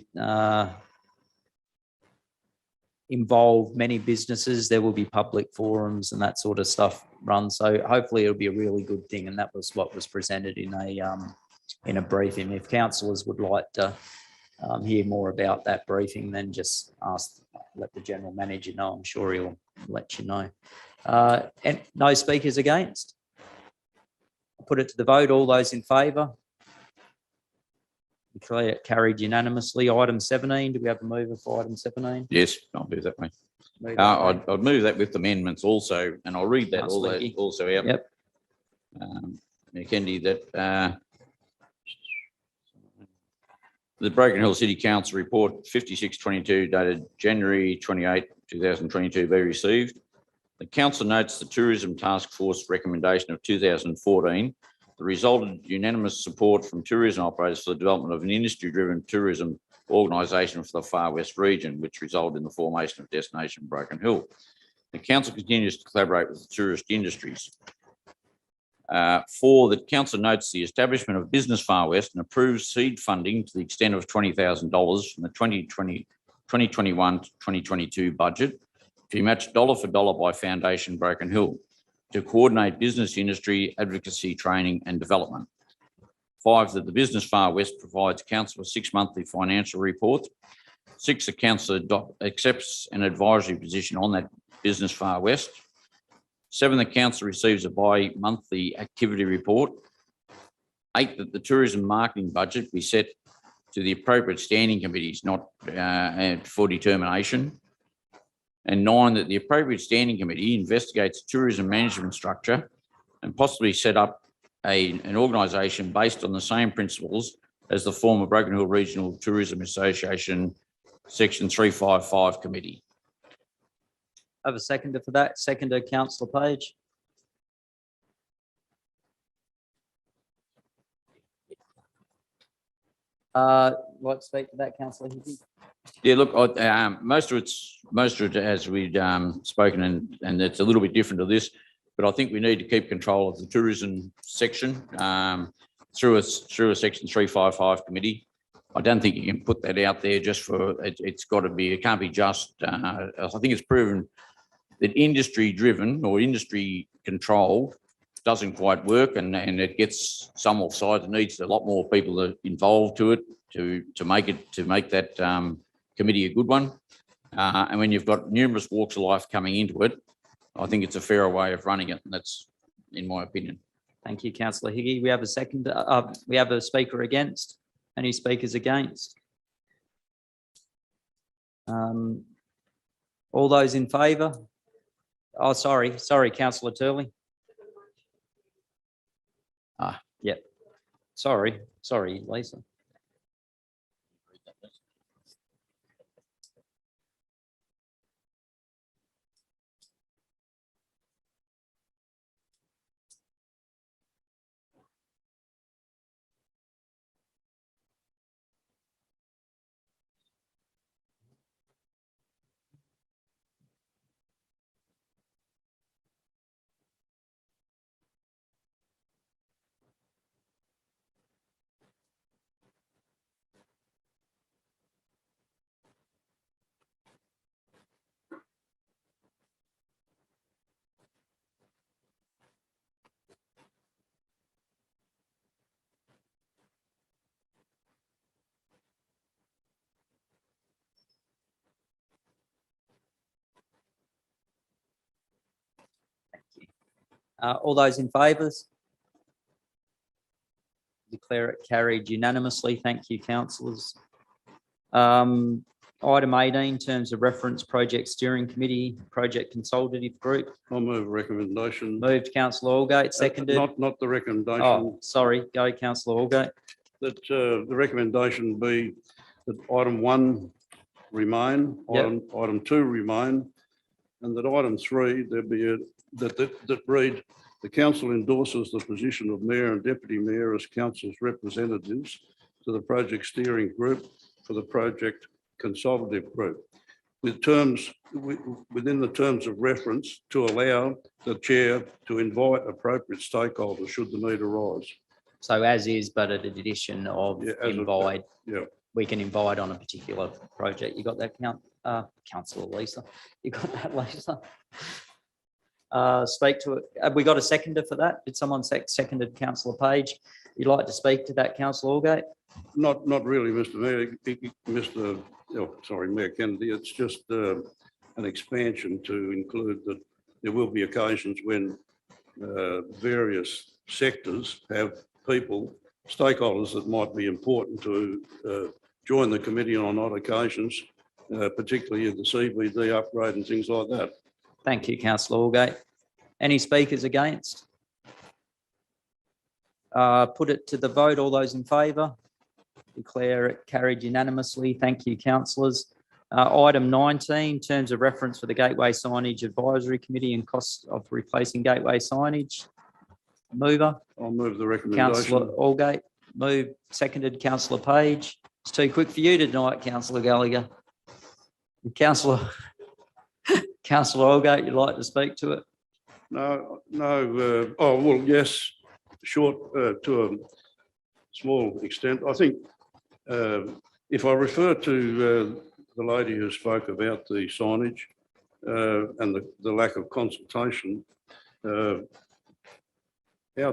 involve many businesses. There will be public forums and that sort of stuff run. So hopefully it'll be a really good thing. And that was what was presented in a briefing. If councillors would like to hear more about that briefing, then just let the general manager know. I'm sure he'll let you know. And no speakers against? I'll put it to the vote. All those in favour? Declare it carried unanimously. Item 17, do we have a mover for item 17? Yes, I'll move that way. I'd move that with amendments also, and I'll read that also out. Yep. Mayor Kennedy, that the Broken Hill City Council report 5622 dated January 28, 2022 be received. The council notes the Tourism Task Force recommendation of 2014 that resulted unanimous support from tourism operators for the development of an industry-driven tourism organisation for the Far West region, which resulted in the formation of Destination Broken Hill. The council continues to collaborate with the tourist industries. 4, the council notes the establishment of Business Far West and approves seed funding to the extent of $20,000 from the 2021-2022 budget to be matched dollar for dollar by Foundation Broken Hill to coordinate business industry advocacy training and development. 5, that the Business Far West provides council with 6 monthly financial reports. 6, the council accepts an advisory position on that Business Far West. 7, the council receives a bi-monthly activity report. 8, that the tourism marketing budget be set to the appropriate standing committees, not for determination. And 9, that the appropriate standing committee investigates tourism management structure and possibly set up an organisation based on the same principles as the former Broken Hill Regional Tourism Association Section 355 committee. I have a seconder for that. Seconder, Councillor Page. Like to speak to that, Councillor Hickey? Yeah, look, most of it, as we'd spoken, and it's a little bit different to this, but I think we need to keep control of the tourism section through a Section 355 committee. I don't think you can put that out there just for, it's got to be, it can't be just, I think it's proven that industry driven or industry controlled doesn't quite work, and it gets some offside. It needs a lot more people involved to it to make that committee a good one. And when you've got numerous walks of life coming into it, I think it's a fairer way of running it, and that's in my opinion. Thank you, Councillor Higgy. We have a second. We have a speaker against. Any speakers against? All those in favour? Oh, sorry, Councillor Turley. Yep. Sorry, Lisa. All those in favour? Declare it carried unanimously. Thank you, councillors. Item 18, terms of reference, project steering committee, project consultative group. I'll move a recommendation. Moved, Councillor Allgate, seconded. Not the recommendation. Oh, sorry, go Councillor Allgate. That the recommendation be that item 1 remain, Yep. item 2 remain, and that item 3 there be that read, the council endorses the position of mayor and deputy mayor as council's representatives to the project steering group for the project consultative group, with terms within the terms of reference to allow the chair to invite appropriate stakeholders should the need arise. So as is, but at an addition of invite. Yeah. We can invite on a particular project. You got that, Councillor Lisa? You got that, Lisa? Speak to it. Have we got a seconder for that? Did someone seconded Councillor Page? You'd like to speak to that, Councillor Allgate? Not really, Mr. Mayor. Mayor Kennedy. It's just an expansion to include that there will be occasions when various sectors have stakeholders that might be important to join the committee on odd occasions, particularly in the CBD upgrade and things like that. Thank you, Councillor Allgate. Any speakers against? Put it to the vote. All those in favour? Declare it carried unanimously. Thank you, councillors. Item 19, terms of reference for the Gateway Signage Advisory Committee and costs of replacing gateway signage. Mover, I'll move the councillor recommendation. Allgate. Move, seconded, councillor Page. It's too quick for you tonight, councillor Gallagher. Councillor Allgate, you'd like to speak to it? No, oh, well, yes, short, to a small extent. I think if I refer to the lady who spoke about the signage and the lack of consultation, our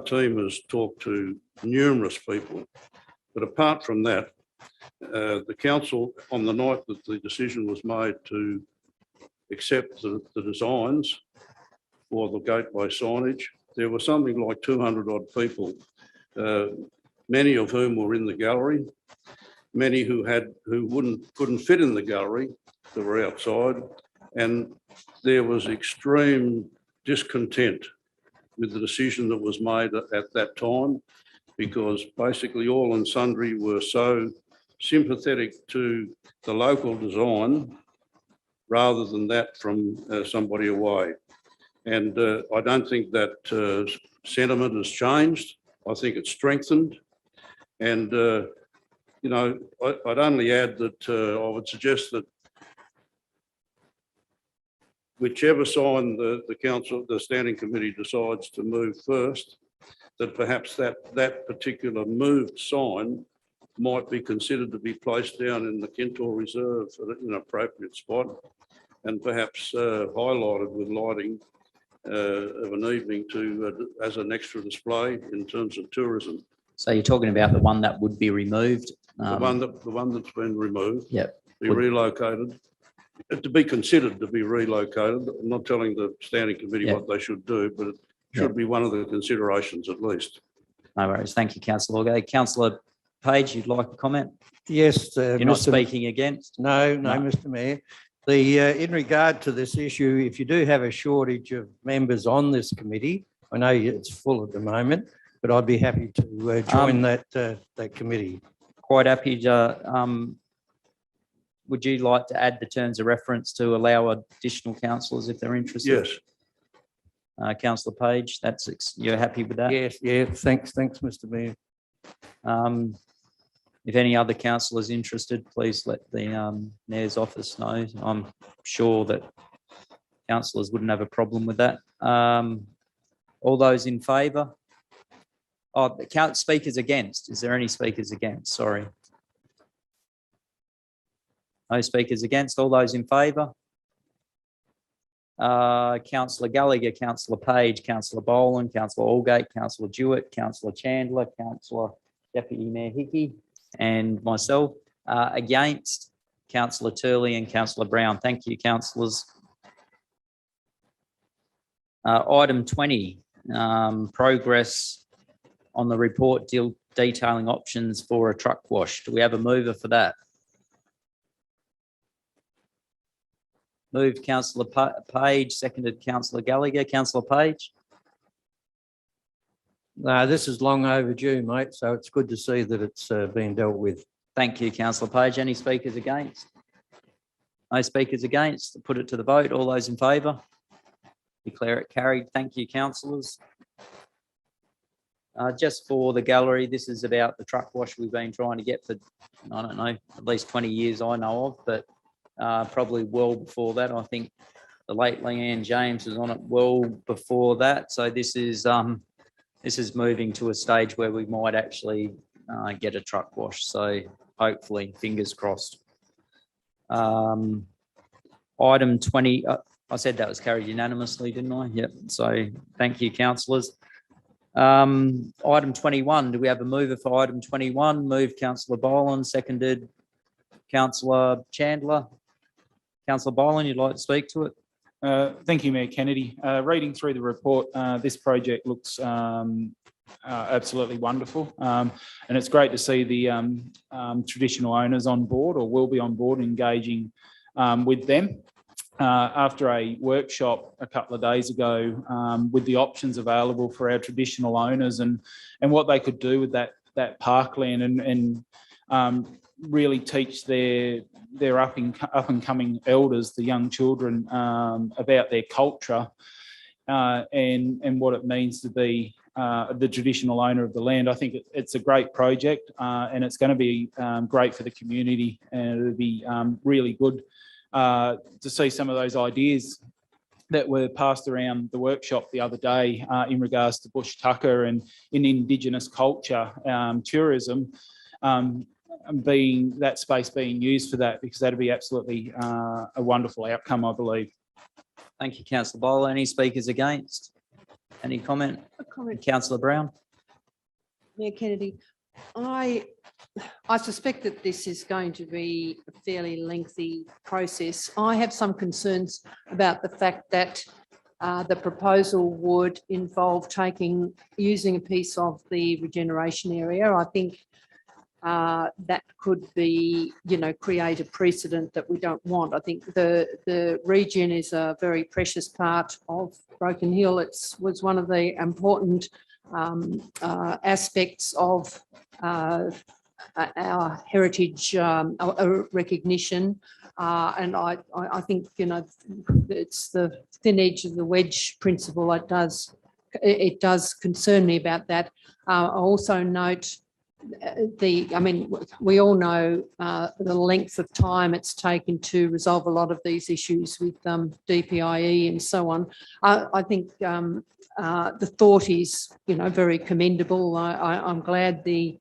team has talked to numerous people, but apart from that, the council, on the night that the decision was made to accept the designs for the gateway signage, there were something like 200 odd people, many of whom were in the gallery, many who couldn't fit in the gallery, that were outside, and there was extreme discontent with the decision that was made at that time, because basically all and sundry were so sympathetic to the local design rather than that from somebody away. And I don't think that sentiment has changed. I think it's strengthened. And, you know, I'd only add that I would suggest that whichever sign the council, the standing committee decides to move first, that perhaps that particular moved sign might be considered to be placed down in the Kintore Reserve in an appropriate spot, and perhaps highlighted with lighting of an evening as an extra display in terms of tourism. So you're talking about the one that would be removed? The one that's been removed. Yep. Be relocated. To be considered to be relocated. I'm not telling the standing committee what they should do, but it should be one of the considerations at least. No worries. Thank you, councillor Allgate. Councillor Page, you'd like a comment? Yes. You're not speaking against? No, Mr. Mayor. In regard to this issue, if you do have a shortage of members on this committee, I know it's full at the moment, but I'd be happy to join that committee. Quite happy to. Would you like to add the terms of reference to allow additional councillors if they're interested? Yes. Councillor Page, you're happy with that? Yes. Yeah. Thanks, Mr. Mayor. If any other councillors interested, please let the Mayor's office know. I'm sure that councillors wouldn't have a problem with that. All those in favour? Oh, speakers against. Is there any speakers against? Sorry. No speakers against. All those in favour? Councillor Gallagher, Councillor Page, Councillor Boland, Councillor Allgate, Councillor Jewett, Councillor Chandler, Councillor Deputy Mayor Hickey, and myself. Against, Councillor Turley and Councillor Brown. Thank you, councillors. Item 20, progress on the report detailing options for a truck wash. Do we have a mover for that? Moved Councillor Page, seconded Councillor Gallagher. Councillor Page? No, this is long overdue, mate, so it's good to see that it's being dealt with. Thank you, Councillor Page. Any speakers against? No speakers against. Put it to the vote. All those in favour? Declare it carried. Thank you, councillors. Just for the gallery, this is about the truck wash we've been trying to get for, I don't know, at least 20 years I know of, but probably well before that. I think the late Leanne James was on it well before that. So this is moving to a stage where we might actually get a truck wash. So hopefully, fingers crossed. Item 20, I said that was carried unanimously, didn't I? Yep. So thank you, councillors. Item 21, do we have a mover for item 21? Moved Councillor Boland, seconded Councillor Chandler. Councillor Boland, you'd like to speak to it? Thank you, Mayor Kennedy. Reading through the report, this project looks absolutely wonderful. And it's great to see the traditional owners on board, or will be on board, engaging with them. after a workshop a couple of days ago with the options available for our traditional owners and what they could do with that parkland and really teach their up and coming elders, the young children, about their culture and what it means to be the traditional owner of the land. I think it's a great project and it's going to be great for the community, and it'll be really good to see some of those ideas that were passed around the workshop the other day in regards to bush tucker and in Indigenous culture, tourism, being that space being used for that, because that'd be absolutely a wonderful outcome, I believe. Thank you, Councillor Bowler. Any speakers against? Any comment? A comment, Councillor Brown? Mayor Kennedy. I suspect that this is going to be a fairly lengthy process. I have some concerns about the fact that the proposal would involve using a piece of the regeneration area. I think that could be, create a precedent that we don't want. I think the region is a very precious part of Broken Hill. It was one of the important aspects of our heritage recognition. And I think, it's the thin edge of the wedge principle. It does concern me about that. I also note we all know the length of time it's taken to resolve a lot of these issues with DPIE and so on. I think the thought is, very commendable. I'm glad the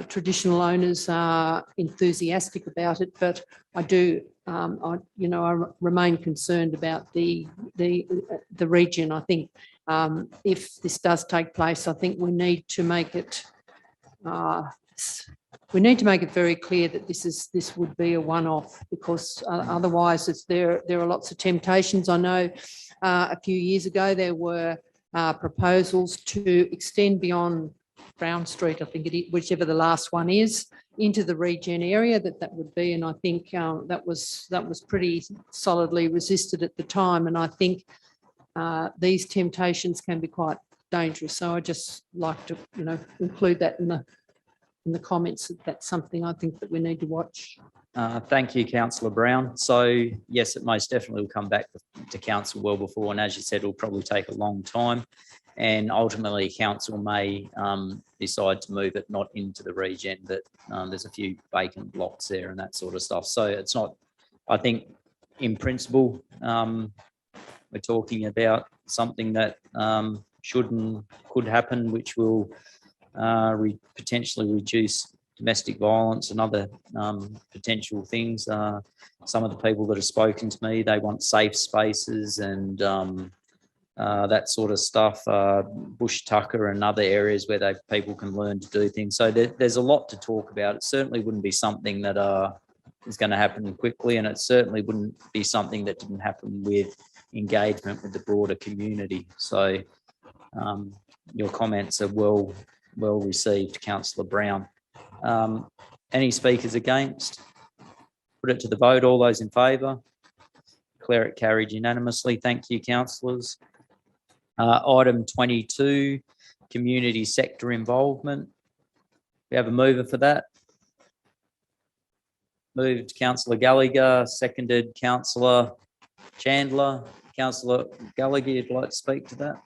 traditional owners are enthusiastic about it, but I do, I remain concerned about the region. I think if this does take place, I think we need to make it very clear that this would be a one-off, because otherwise there are lots of temptations. I know a few years ago there were proposals to extend beyond Brown Street, I think it is, whichever the last one is, into the regen area that would be, and I think that was pretty solidly resisted at the time, and I think these temptations can be quite dangerous. So I just like to, include that in the comments. That's something I think that we need to watch. Thank you, Councillor Brown. So yes, it most definitely will come back to council well before, and as you said, it'll probably take a long time, and ultimately council may decide to move it not into the regen, but there's a few vacant lots there and that sort of stuff. So it's not, I think in principle, we're talking about something that should and could happen, which will potentially reduce domestic violence and other potential things. Some of the people that have spoken to me, they want safe spaces and that sort of stuff, bush tucker and other areas where people can learn to do things. So there's a lot to talk about. It certainly wouldn't be something that is going to happen quickly, and it certainly wouldn't be something that didn't happen with engagement with the broader community. So your comments are well received, Councillor Brown. Any speakers against? Put it to the vote. All those in favour? Declare it carried unanimously. Thank you, councillors. Item 22, community sector involvement. We have a mover for that. Moved Councillor Gallagher, seconded Councillor Chandler. Councillor Gallagher, you'd like to speak to that?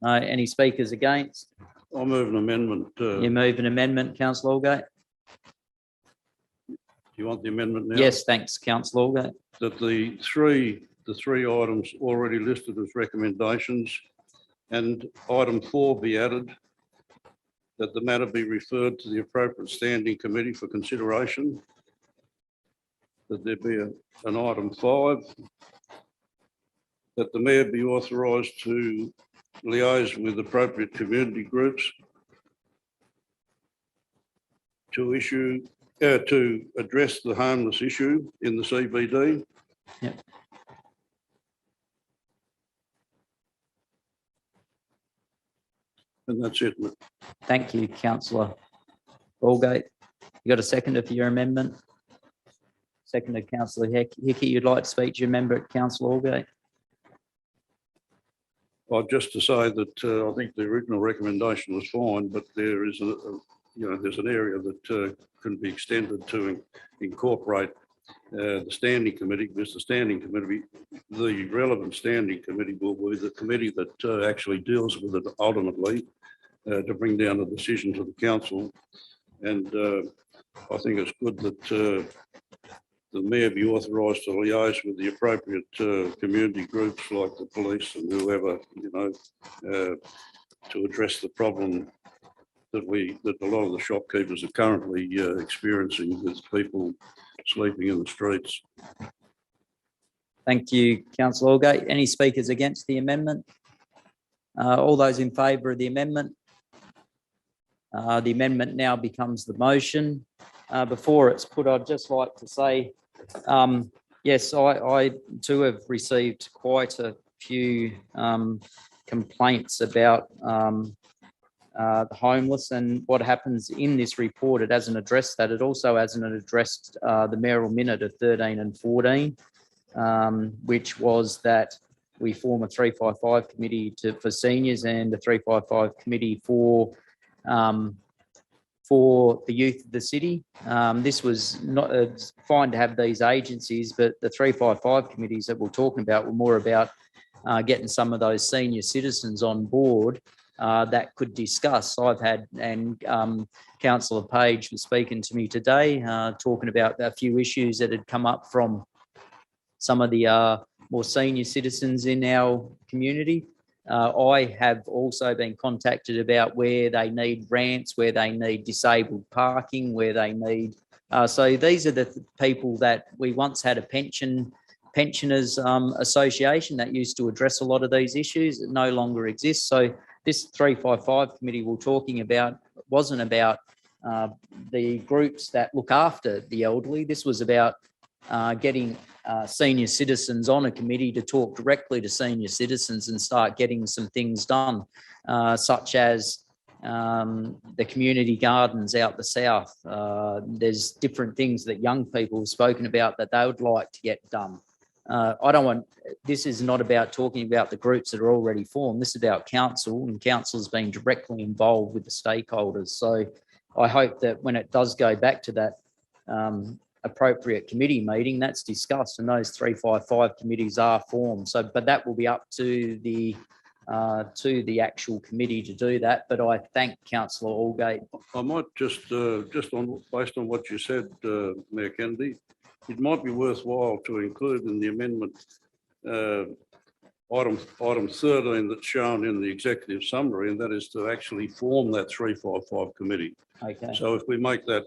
No. Any speakers against? I'll move an amendment. You move an amendment, Councillor Allgate? Do you want the amendment now? Yes, thanks, Councillor Allgate. That the three items already listed as recommendations and item 4 be added, that the matter be referred to the appropriate standing committee for consideration, that there be an item 5, that the mayor be authorised to liaise with appropriate community groups to address the homeless issue in the CBD. Yep. And that's it. Thank you, Councillor Allgate. You got a seconder for your amendment? Seconded, councillor Hickey. You'd like to speak to your member at councillor Allgate? Well, just to say that I think the original recommendation was fine, but there is there's an area that can be extended to incorporate the standing committee, because the relevant standing committee will be the committee that actually deals with it ultimately to bring down a decision to the council. And I think it's good that the mayor be authorised to liaise with the appropriate community groups like the police and whoever, to address the problem that a lot of the shopkeepers are currently experiencing with people sleeping in the streets. Thank you, councillor Allgate. Any speakers against the amendment? All those in favour of the amendment? The amendment now becomes the motion. Before it's put, I'd just like to say, yes, I too have received quite a few complaints about the homeless, and what happens in this report, it hasn't addressed that. It also hasn't addressed the mayoral minute of 13 and 14, which was that we form a 355 committee for seniors and a 355 committee for the youth of the city. This was not it's fine to have these agencies, but the 355 committees that we're talking about were more about getting some of those senior citizens on board that could discuss. I've had, and Councillor Page was speaking to me today, talking about a few issues that had come up from some of the more senior citizens in our community. I have also been contacted about where they need ramps, where they need disabled parking, where they need. So these are the people that we once had a pensioners association that used to address a lot of these issues that no longer exists. So this 355 committee we're talking about wasn't about the groups that look after the elderly. This was about getting senior citizens on a committee to talk directly to senior citizens and start getting some things done, such as the community gardens out the south. There's different things that young people have spoken about that they would like to get done. This is not about talking about the groups that are already formed. This is about council, and council's being directly involved with the stakeholders. So I hope that when it does go back to that appropriate committee meeting, that's discussed and those 355 committees are formed. So, but that will be up to the actual committee to do that. But I thank Councillor Allgate. I might just based on what you said, Mayor Kennedy, it might be worthwhile to include in the amendment item 13 that's shown in the executive summary, and that is to actually form that 355 committee. Okay. So if we make that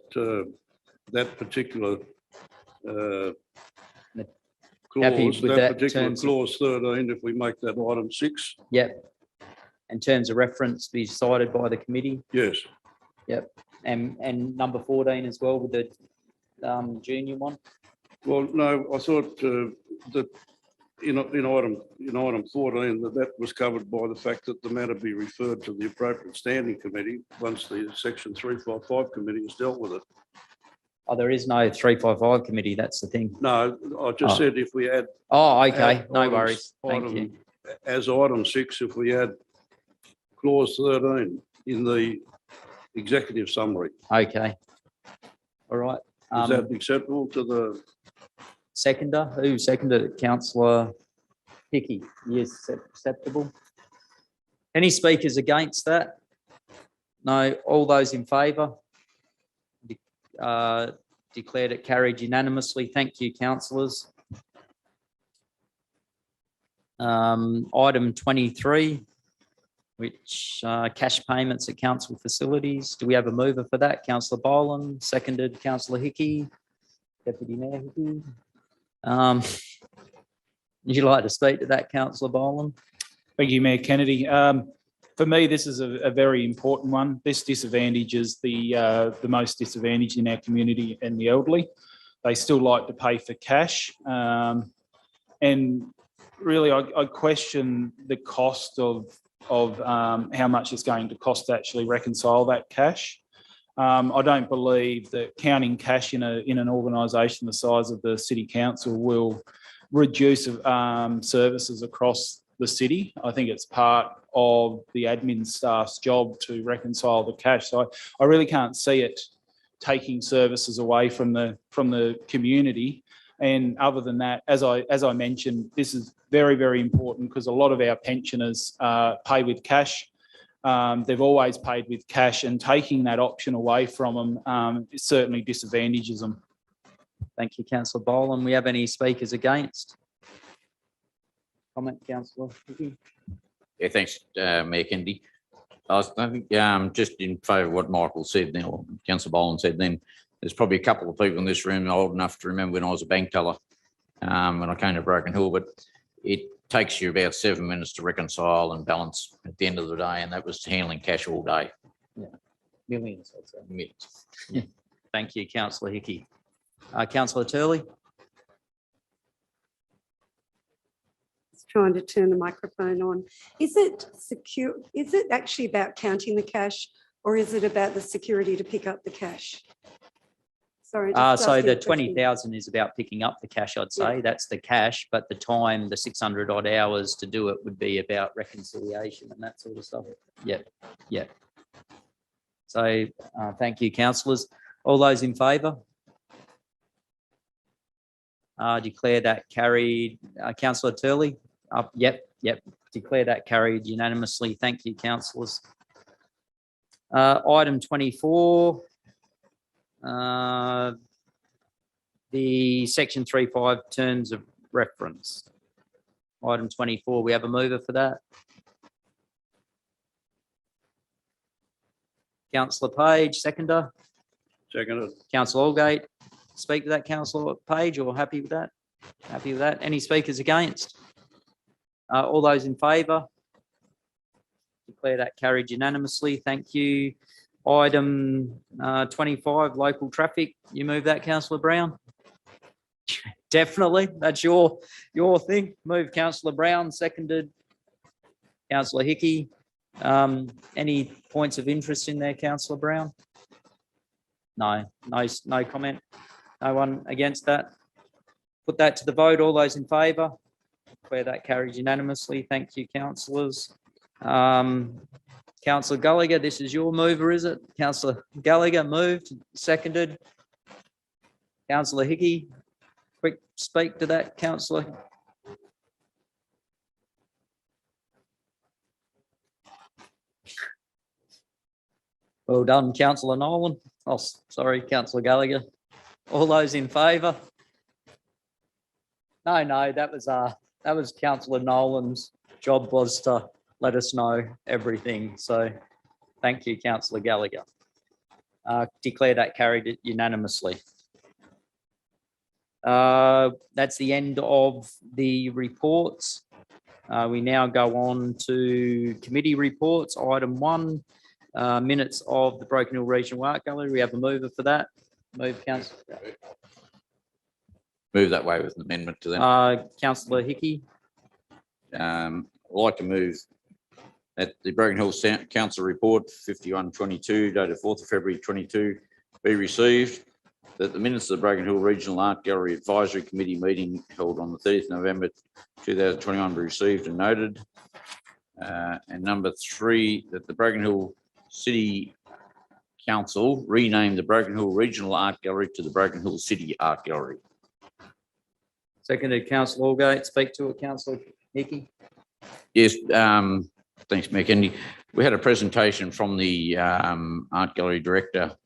that particular clause, clause 13, if we make that item 6. Yep. In terms of reference, be cited by the committee. Yes. Yep. And number 14 as well with the junior one. Well, no, I thought that in item 14 that was covered by the fact that the matter be referred to the appropriate standing committee once the section 355 committee has dealt with it. Oh, there is no 355 committee. That's the thing. No, I just said if we add. Oh, okay. No worries. Thank you. As item 6, if we add clause 13 in the executive summary. Okay. All right. Is that acceptable to the seconder? Who seconded it? Councillor Hickey. Yes, acceptable. Any speakers against that? No. All those in favour? Declared it carried unanimously. Thank you, councillors. Item 23, which cash payments at council facilities. Do we have a mover for that? Councillor Boland, seconded Councillor Hickey, Deputy Mayor Hickey. Would you like to speak to that, Councillor Boland? Thank you, Mayor Kennedy. For me, this is a very important one. This disadvantages the most disadvantaged in our community and the elderly. They still like to pay for cash. And really, I question the cost of how much it's going to cost to actually reconcile that cash. I don't believe that counting cash in an organisation the size of the City Council will reduce services across the city. I think it's part of the admin staff's job to reconcile the cash. So I really can't see it taking services away from the community. And other than that, as I mentioned, this is very, very important because a lot of our pensioners pay with cash. They've always paid with cash, and taking that option away from them certainly disadvantages them. Thank you, Councillor Boland. We have any speakers against? Comment, Councillor Hickey? Yeah, thanks, Mayor Kennedy. I think just in favour of what Michael said then, or Councillor Boland said then, there's probably a couple of people in this room old enough to remember when I was a bank teller when I came to Broken Hill, but it takes you about 7 minutes to reconcile and balance at the end of the day, and that was handling cash all day. Yeah, millions, I'd say. Millions. Thank you, Councillor Hickey. Councillor Turley? Just trying to turn the microphone on. Is it secure? Is it actually about counting the cash, or is it about the security to pick up the cash? Sorry. just So asking the a question. 20,000 is about picking up the cash, I'd say. That's the cash, but the time, the 600 odd hours to do it would be about reconciliation and that sort of stuff. Yep, yep. So thank you, councillors. All those in favour? Declare that carried. Councillor Turley? Yep. Declare that carried unanimously. Thank you, councillors. Item 24. The section 3.5 terms of reference. Item 24, we have a mover for that. Councillor Page, seconder. Seconded. Councillor Allgate, speak to that, Councillor Page, or happy with that? Happy with that? Any speakers against? All those in favour? Declare that carried unanimously. Thank you. Item 25, local traffic. You move that, Councillor Brown? Definitely. That's your thing. Move, Councillor Brown, seconded. Councillor Hickey. Any points of interest in there, Councillor Brown? No comment. No one against that. Put that to the vote. All those in favour? Declare that carries unanimously. Thank you, councillors. Councillor Gallagher, this is your mover, is it? Councillor Gallagher moved, seconded. Councillor Hickey, quick speak to that, councillor. Well done, Councillor Nolan. Oh, sorry, Councillor Gallagher. All those in favour? No, that was Councillor Nolan's job, was to let us know everything. So thank you, Councillor Gallagher. Declare that carried unanimously. That's the end of the reports. We now go on to committee reports. Item 1, minutes of the Broken Hill Regional Art Gallery. We have a mover for that. Move, Councillor. Move that way with an amendment to them. Councillor Hickey. I'd like to move that the Broken Hill Council Report 5122 dated 4th of February 22 be received, that the minutes of the Broken Hill Regional Art Gallery Advisory Committee meeting held on the 30th November 2021 be received and noted. And number 3, that the Broken Hill City Council rename the Broken Hill Regional Art Gallery to the Broken Hill City Art Gallery. Seconded, Councillor Allgate. Speak to it, Councillor Hickey. Yes, thanks, Mayor Kennedy. We had a presentation from the art gallery director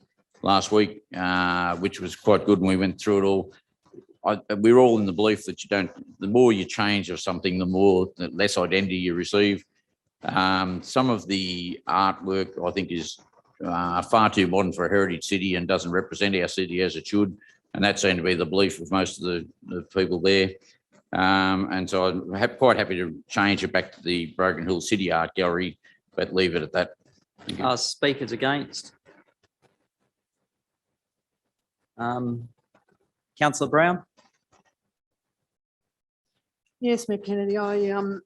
last week, which was quite good, and we went through it all. We're all in the belief that the more you change of something, the less identity you receive. Some of the artwork, I think, is far too modern for a heritage city and doesn't represent our city as it should. And that seemed to be the belief of most of the people there. And so I'm quite happy to change it back to the Broken Hill City Art Gallery, but leave it at that. Speakers against? Councillor Brown? Yes, Mayor Kennedy, I'm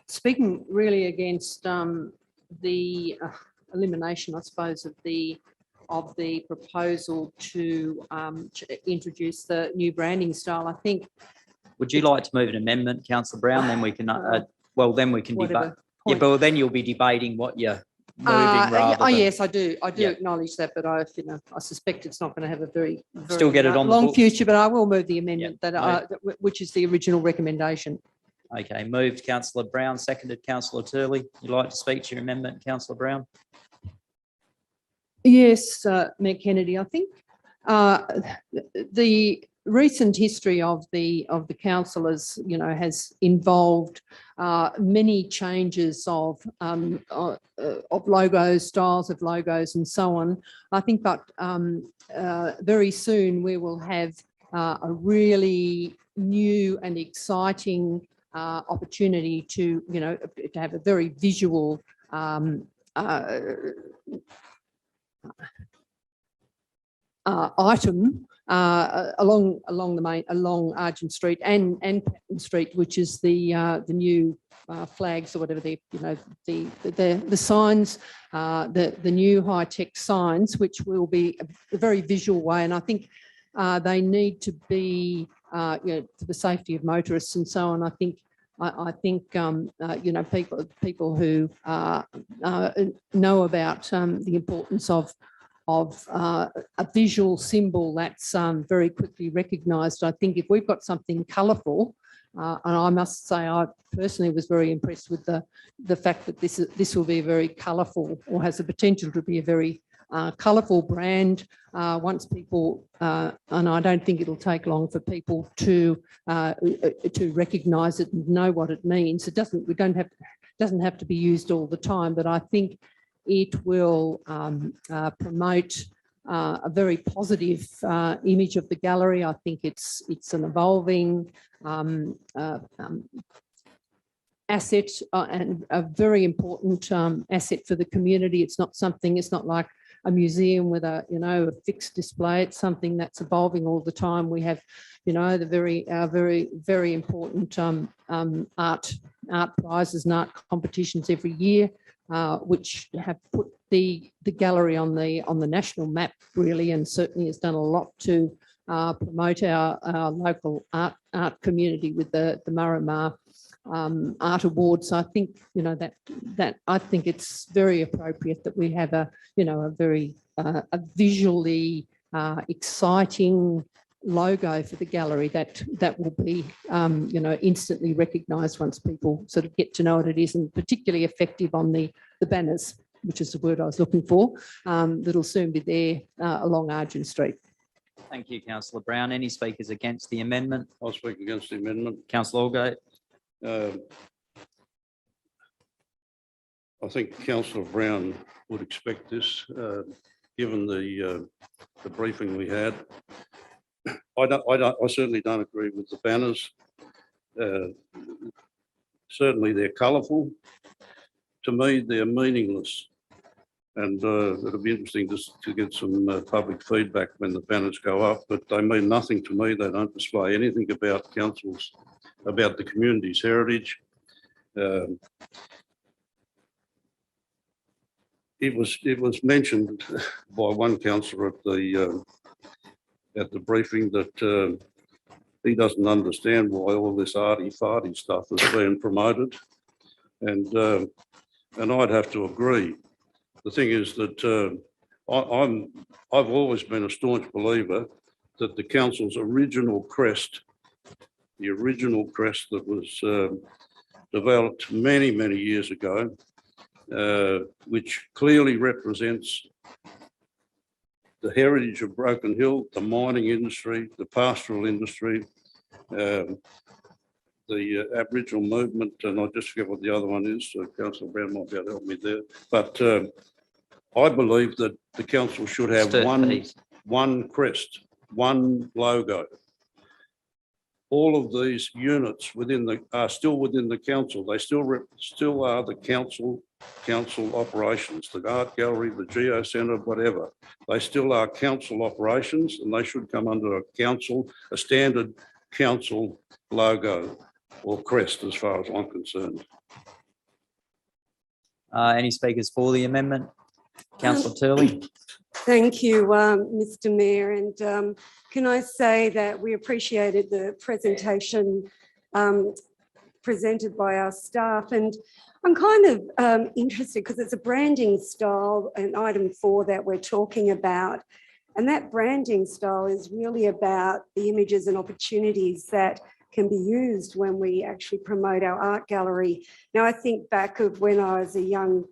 speaking really against the elimination, I suppose, of the proposal to introduce the new branding style. I think. Would you like to move an amendment, Councillor Brown? Then we can, then we can debate. Whatever Yeah, point. but then you'll be debating what you're moving rather than. Yes, I do. I do Yeah. acknowledge that, but I suspect it's not going to have a very Still get it on the long books. future. But I will move the amendment which is the original recommendation. Okay, moved Councillor Brown, seconded Councillor Turley. You'd like to speak to your amendment, Councillor Brown? Yes, Mayor Kennedy, I think the recent history of the councillors, has involved many changes of logos, styles of logos, and so on. I think, but very soon we will have a really new and exciting opportunity to have a very visual item along Argent Street and Patton Street, which is the new flags or whatever the signs, the new high-tech signs, which will be a very visual way. And I think they need to be for the safety of motorists and so on. I think people who know about the importance of a visual symbol that's very quickly recognised. I think if we've got something colourful, and I must say I personally was very impressed with the fact that this will be a very colourful, or has the potential to be a very colourful brand. Once people, and I don't think it'll take long for people to recognise it and know what it means. It doesn't have to be used all the time, but I think it will promote a very positive image of the gallery. I think it's an evolving asset and a very important asset for the community. It's not like a museum with a fixed display. It's something that's evolving all the time. We have the very important art prizes and art competitions every year, which have put the gallery on the national map, really, and certainly has done a lot to promote our local art community with the Marama Art Awards. I think that I think it's very appropriate that we have a very visually exciting logo for the gallery that will be instantly recognised once people sort of get to know what it is, and particularly effective on the banners, which is the word I was looking for, that'll soon be there along Argent Street. Thank you, Councillor Brown. Any speakers against the amendment? I'll speak against the amendment. Councillor Allgate. I think Councillor Brown would expect this, given the briefing we had. I certainly don't agree with the banners. Certainly they're colourful. To me, they're meaningless. And it'll be interesting to get some public feedback when the banners go up, but they mean nothing to me. They don't display anything about councils, about the community's heritage. It was mentioned by one councillor at the briefing that he doesn't understand why all this arty-farty stuff is being promoted, and I'd have to agree. The thing is that I've always been a staunch believer that the council's original crest, the original crest that was developed many, many years ago, which clearly represents the heritage of Broken Hill, the mining industry, the pastoral industry, the Aboriginal movement, and I just forget what the other one is, so Councillor Brown might be able to help me there. But I believe that the council should have one crest, one logo. All of these units are still within the council. They still are the council operations, the art gallery, the Geo Centre, whatever. They still are council operations, and they should come under a standard council logo or crest, as far as I'm concerned. Any speakers for the amendment? Councillor Turley. Thank you, Mr. Mayor. And can I say that we appreciated the presentation presented by our staff, and I'm kind of interested because it's a branding style and item 4 that we're talking about. And that branding style is really about the images and opportunities that can be used when we actually promote our art gallery. Now, I think back of when I was a young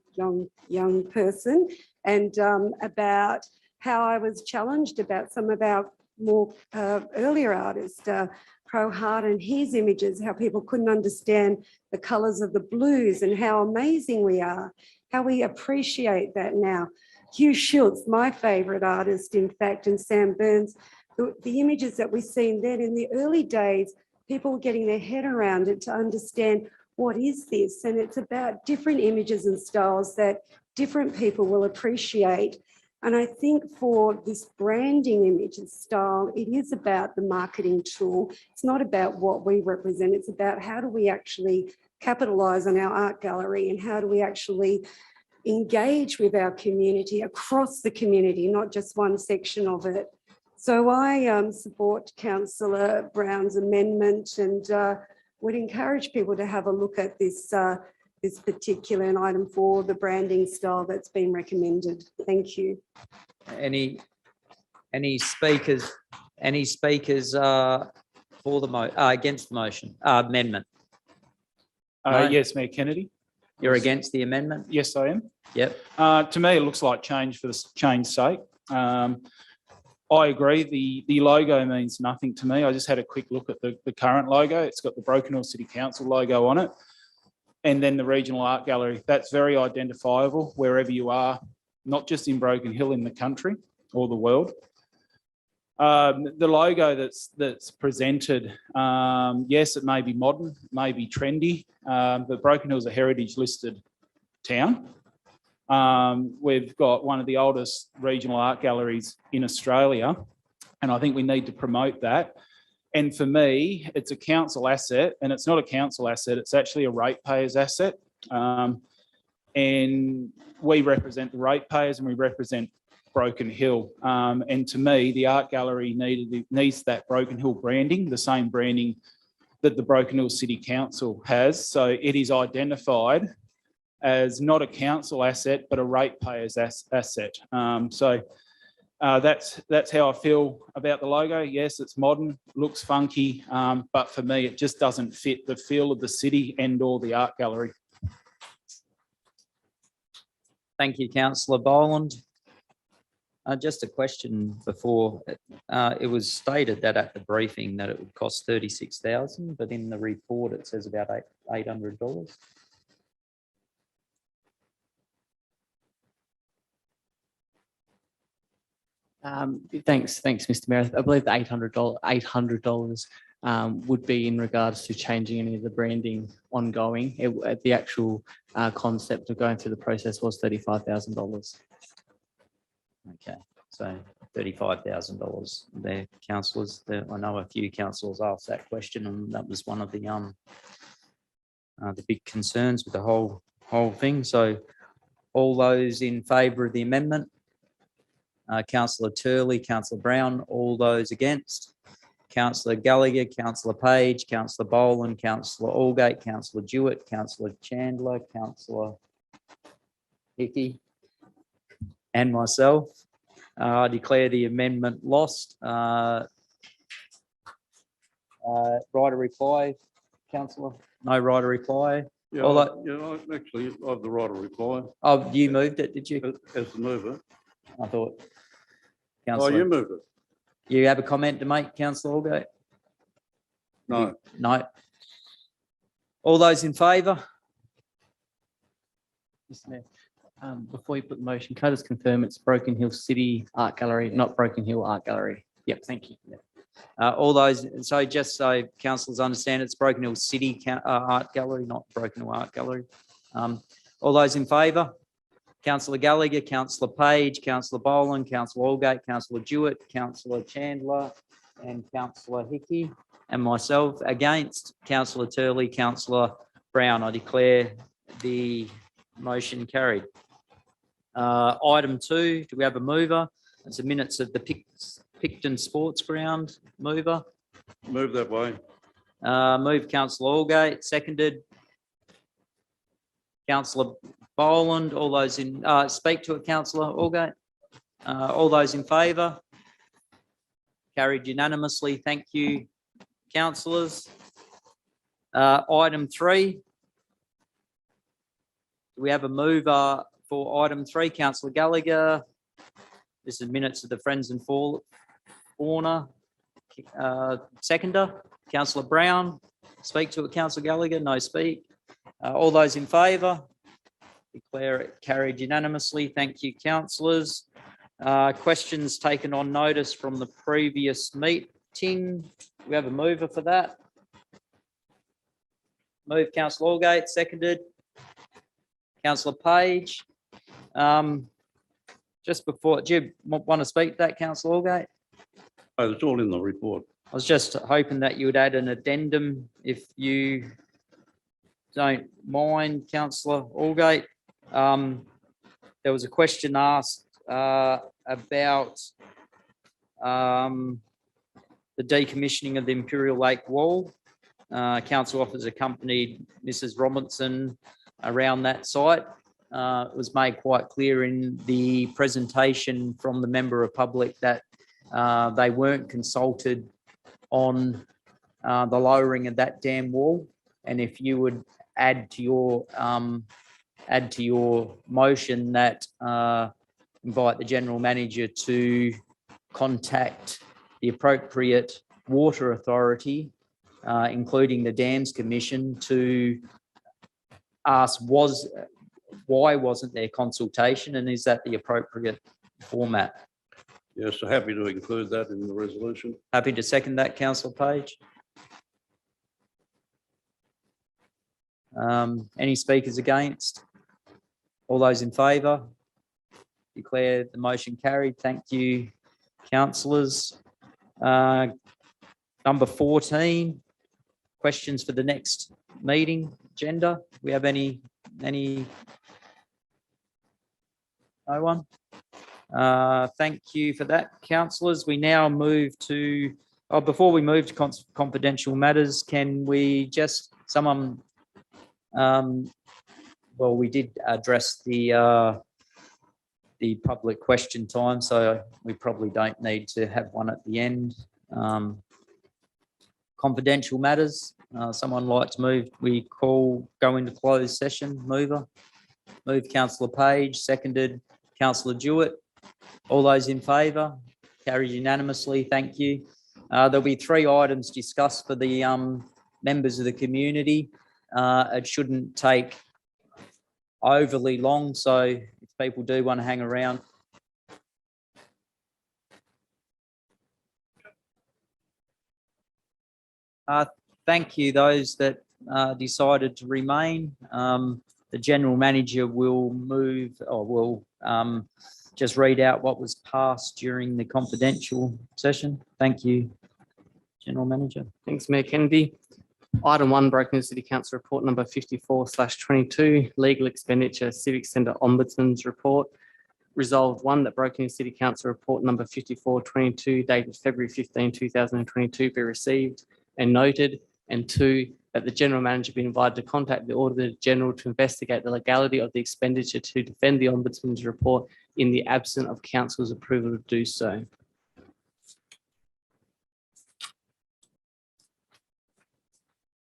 person and about how I was challenged about some of our more earlier artists, Pro Hart and his images, how people couldn't understand the colours of the blues and how amazing we are, how we appreciate that now. Hugh Schultz, my favourite artist, in fact, and Sam Burns, the images that we've seen then in the early days, people were getting their head around it to understand what is this? And it's about different images and styles that different people will appreciate. And I think for this branding image and style, it is about the marketing tool. It's not about what we represent. It's about how do we actually capitalise on our art gallery and how do we actually engage with our community across the community, not just one section of it. So I support Councillor Brown's amendment and would encourage people to have a look at this this particular in item 4, the branding style that's been recommended. Thank you. Any speakers? Any speakers for the against the motion amendment? No? Yes, Mayor Kennedy. You're against the amendment? Yes, I am. Yep. To me, it looks like change for the change's sake. I agree. The logo means nothing to me. I just had a quick look at the current logo. It's got the Broken Hill City Council logo on it. And then the Regional Art Gallery. That's very identifiable wherever you are, not just in Broken Hill, in the country or the world. The logo that's presented, yes, it may be modern, may be trendy, but Broken Hill is a heritage listed town. We've got one of the oldest regional art galleries in Australia, and I think we need to promote that. And for me, it's a council asset, and it's not a council asset, it's actually a ratepayer's asset. And we represent the ratepayers and we represent Broken Hill. And to me, the art gallery needs that Broken Hill branding, the same branding that the Broken Hill City Council has. So it is identified as not a council asset, but a ratepayer's asset. That's how I feel about the logo. Yes, it's modern, looks funky, but for me, it just doesn't fit the feel of the city and or the art gallery. Thank you, Councillor Boland. Just a question before. It was stated that at the briefing that it would cost $36,000, but in the report it says about $800. Thanks, Mr. Mayor. I believe the $800 would be in regards to changing any of the branding ongoing. The actual concept of going through the process was $35,000. Okay, so $35,000 there, councillors. I know a few councillors asked that question, and that was one of the big concerns with the whole thing. So all those in favour of the amendment? Councillor Turley, Councillor Brown, all those against? Councillor Gallagher, Councillor Page, Councillor Boland, Councillor Allgate, Councillor Jewett, Councillor Chandler, Councillor Hickey, and myself. I declare the amendment lost. Right of reply, Councillor? No right of reply? Yeah, actually, I have the right of reply. Oh, you moved it, did you? As the mover. I thought. Oh, Councillor, you moved it? you have a comment to make, Councillor Allgate? No. No. All those in favour? Mr. Mayor, before you put the motion, can I just confirm it's Broken Hill City Art Gallery, not Broken Hill Art Gallery? Yep, thank you. All those, so just so councillors understand, it's Broken Hill City Art Gallery, not Broken Hill Art Gallery. All those in favour? Councillor Gallagher, Councillor Page, Councillor Boland, Councillor Allgate, Councillor Jewett, Councillor Chandler, and Councillor Hickey, and myself. Against? Councillor Turley, Councillor Brown. I declare the motion carried. Item 2, do we have a mover? It's the minutes of the Picton Sports Ground. Mover. Move that way. Move Councillor Allgate, seconded. Councillor Boland, all those in, speak to it, Councillor Allgate. All those in favour? Carried unanimously. Thank you, councillors. Item 3. Do we have a mover for item 3? Councillor Gallagher. This is minutes of the Friends and Fauna. Seconder, Councillor Brown. Speak to it, Councillor Gallagher. No speak. All those in favour? Declare it carried unanimously. Thank you, councillors. Questions taken on notice from the previous meeting. We have a mover for that. Move Councillor Allgate, seconded. Councillor Page. Just before, do you want to speak to that, Councillor Allgate? Oh, it's all in the report. I was just hoping that you would add an addendum if you don't mind, Councillor Allgate. There was a question asked about the decommissioning of the Imperial Lake Wall. Council offers accompanied Mrs. Robinson around that site. It was made quite clear in the presentation from the member of public that they weren't consulted on the lowering of that dam wall. And if you would add to your motion that invite the general manager to contact the appropriate water authority, including the Dams Commission, to ask why wasn't there consultation, and is that the appropriate format? Yes, so happy to include that in the resolution. Happy to second that, Councillor Page. Any speakers against? All those in favour? Declare the motion carried. Thank you, councillors. Number 14, questions for the next meeting agenda. Do we have any? No one? Thank you for that, councillors. We now move to, before we move to confidential matters, can we just, someone, well, we did address the public question time, so we probably don't need to have one at the end. Confidential matters, someone like to move, we go into closed session. Mover. Move Councillor Page, seconded Councillor Jewett. All those in favour? Carried unanimously. Thank you. There'll be 3 items discussed for the members of the community. It shouldn't take overly long, so if people do want to hang around. Thank you, those that decided to remain. The general manager will move, or will just read out what was passed during the confidential session. Thank you, General Manager. Thanks, Mayor Kennedy. Item 1, Broken Hill City Council Report number 54/22, Legal Expenditure Civic Centre Ombudsman's Report. Resolved 1, that Broken Hill City Council Report number 54/22 dated February 15, 2022 be received and noted. And 2, that the General Manager be invited to contact the Auditor General to investigate the legality of the expenditure to defend the Ombudsman's report in the absence of Council's approval to do so.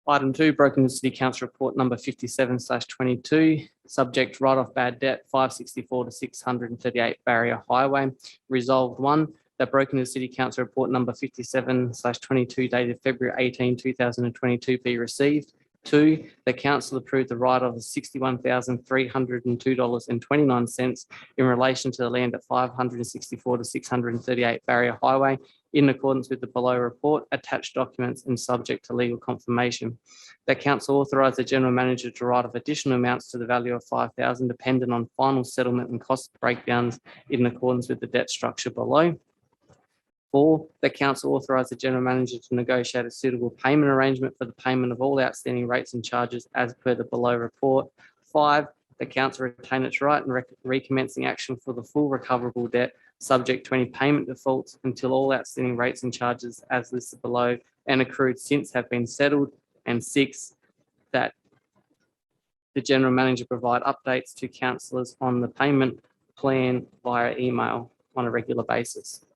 Item 2, Broken Hill City Council Report number 57/22, subject write-off bad debt 564 to 638 Barrier Highway. Resolved 1, that Broken Hill City Council Report number 57/22 dated February 18, 2022 be received. 2, the council approved the write-off of $61,302.29 in relation to the land at 564 to 638 Barrier Highway in accordance with the below report, attached documents and subject to legal confirmation. The council authorised the general manager to write off additional amounts to the value of $5,000 dependent on final settlement and cost breakdowns in accordance with the debt structure below. 4, the council authorised the general manager to negotiate a suitable payment arrangement for the payment of all outstanding rates and charges as per the below report. 5, the council retain its right and recommencing action for the full recoverable debt subject to any payment defaults until all outstanding rates and charges as listed below and accrued since have been settled. And 6, that the general manager provide updates to councillors on the payment plan via email on a regular basis.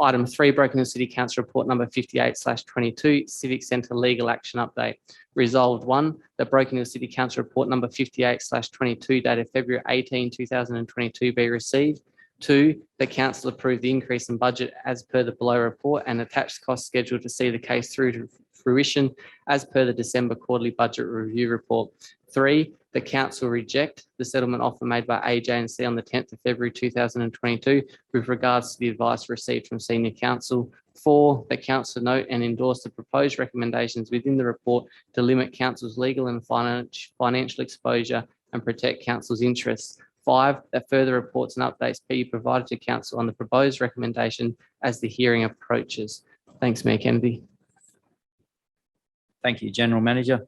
Item 3, Broken Hill City Council Report number 58/22, Civic Centre Legal Action Update. Resolved 1, that Broken Hill City Council Report number 58/22 dated February 18, 2022 be received. 2, the council approve the increase in budget as per the below report and attached cost schedule to see the case through to fruition as per the December quarterly budget review report. 3, the council reject the settlement offer made by AJ&C on the 10th of February 2022 with regards to the advice received from senior counsel. 4, the council note and endorse the proposed recommendations within the report to limit council's legal and financial exposure and protect council's interests. 5, that further reports and updates be provided to council on the proposed recommendation as the hearing approaches. Thanks, Mayor Kennedy. Thank you, General Manager.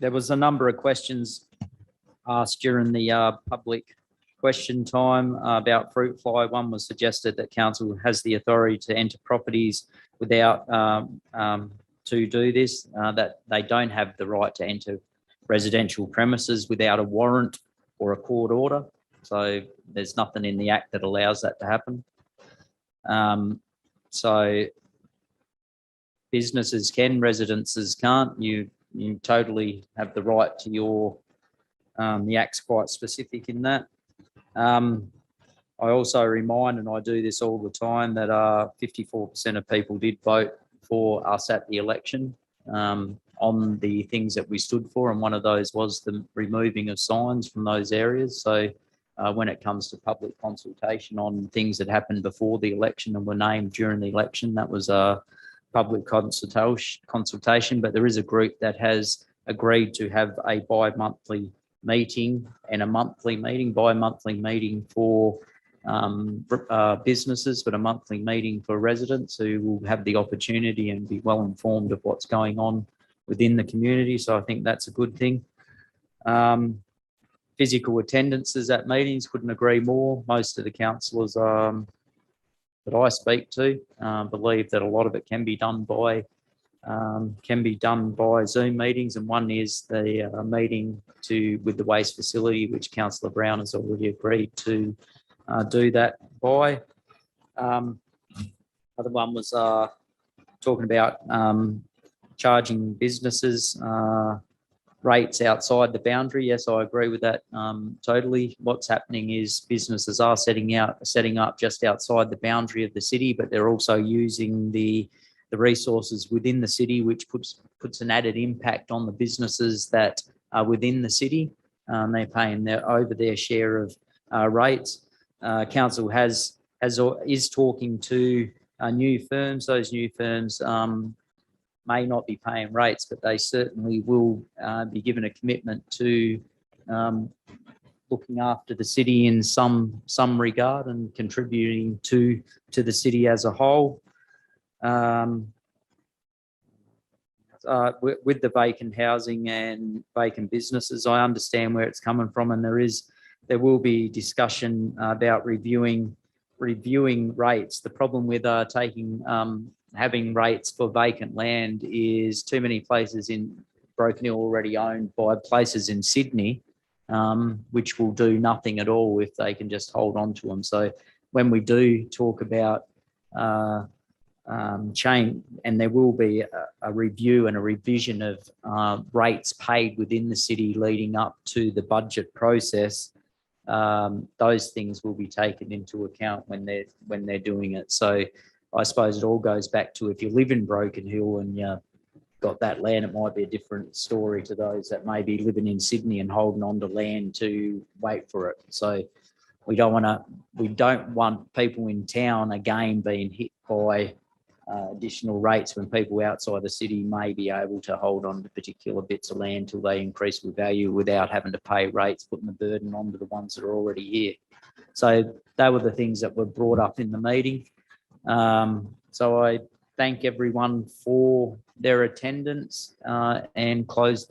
There was a number of questions asked during the public question time about fruit fly. One was suggested that council has the authority to enter properties without to do this, that they don't have the right to enter residential premises without a warrant or a court order. So there's nothing in the Act that allows that to happen. So businesses can, residences can't. You totally have the right to your, the Act's quite specific in that. I also remind, and I do this all the time, that 54% of people did vote for us at the election on the things that we stood for, and one of those was the removing of signs from those areas. So when it comes to public consultation on things that happened before the election and were named during the election, that was a public consultation, but there is a group that has agreed to have a bi-monthly meeting and a monthly meeting, bi-monthly meeting for businesses, but a monthly meeting for residents who will have the opportunity and be well informed of what's going on within the community. So I think that's a good thing. Physical attendances at meetings, couldn't agree more. Most of the councillors that I speak to believe that a lot of it can be done by Zoom meetings, and one is the meeting with the waste facility, which Councillor Brown has already agreed to do that by. Other one was talking about charging businesses rates outside the boundary. Yes, I agree with that totally. What's happening is businesses are setting up just outside the boundary of the city, but they're also using the resources within the city, which puts an added impact on the businesses that are within the city. They're paying over their share of rates. Council is talking to new firms. Those new firms may not be paying rates, but they certainly will be given a commitment to looking after the city in some regard and contributing to the city as a whole. With the vacant housing and vacant businesses, I understand where it's coming from, and there will be discussion about reviewing rates. The problem with having rates for vacant land is too many places in Broken Hill already owned by places in Sydney, which will do nothing at all if they can just hold on to them. So when we do talk about change, and there will be a review and a revision of rates paid within the city leading up to the budget process, those things will be taken into account when they're doing it. So I suppose it all goes back to, if you live in Broken Hill and you got that land, it might be a different story to those that may be living in Sydney and holding on to land to wait for it. So we don't want people in town again being hit by additional rates when people outside the city may be able to hold on to particular bits of land till they increase with value without having to pay rates, putting the burden onto the ones that are already here. So they were the things that were brought up in the meeting. So I thank everyone for their attendance and close the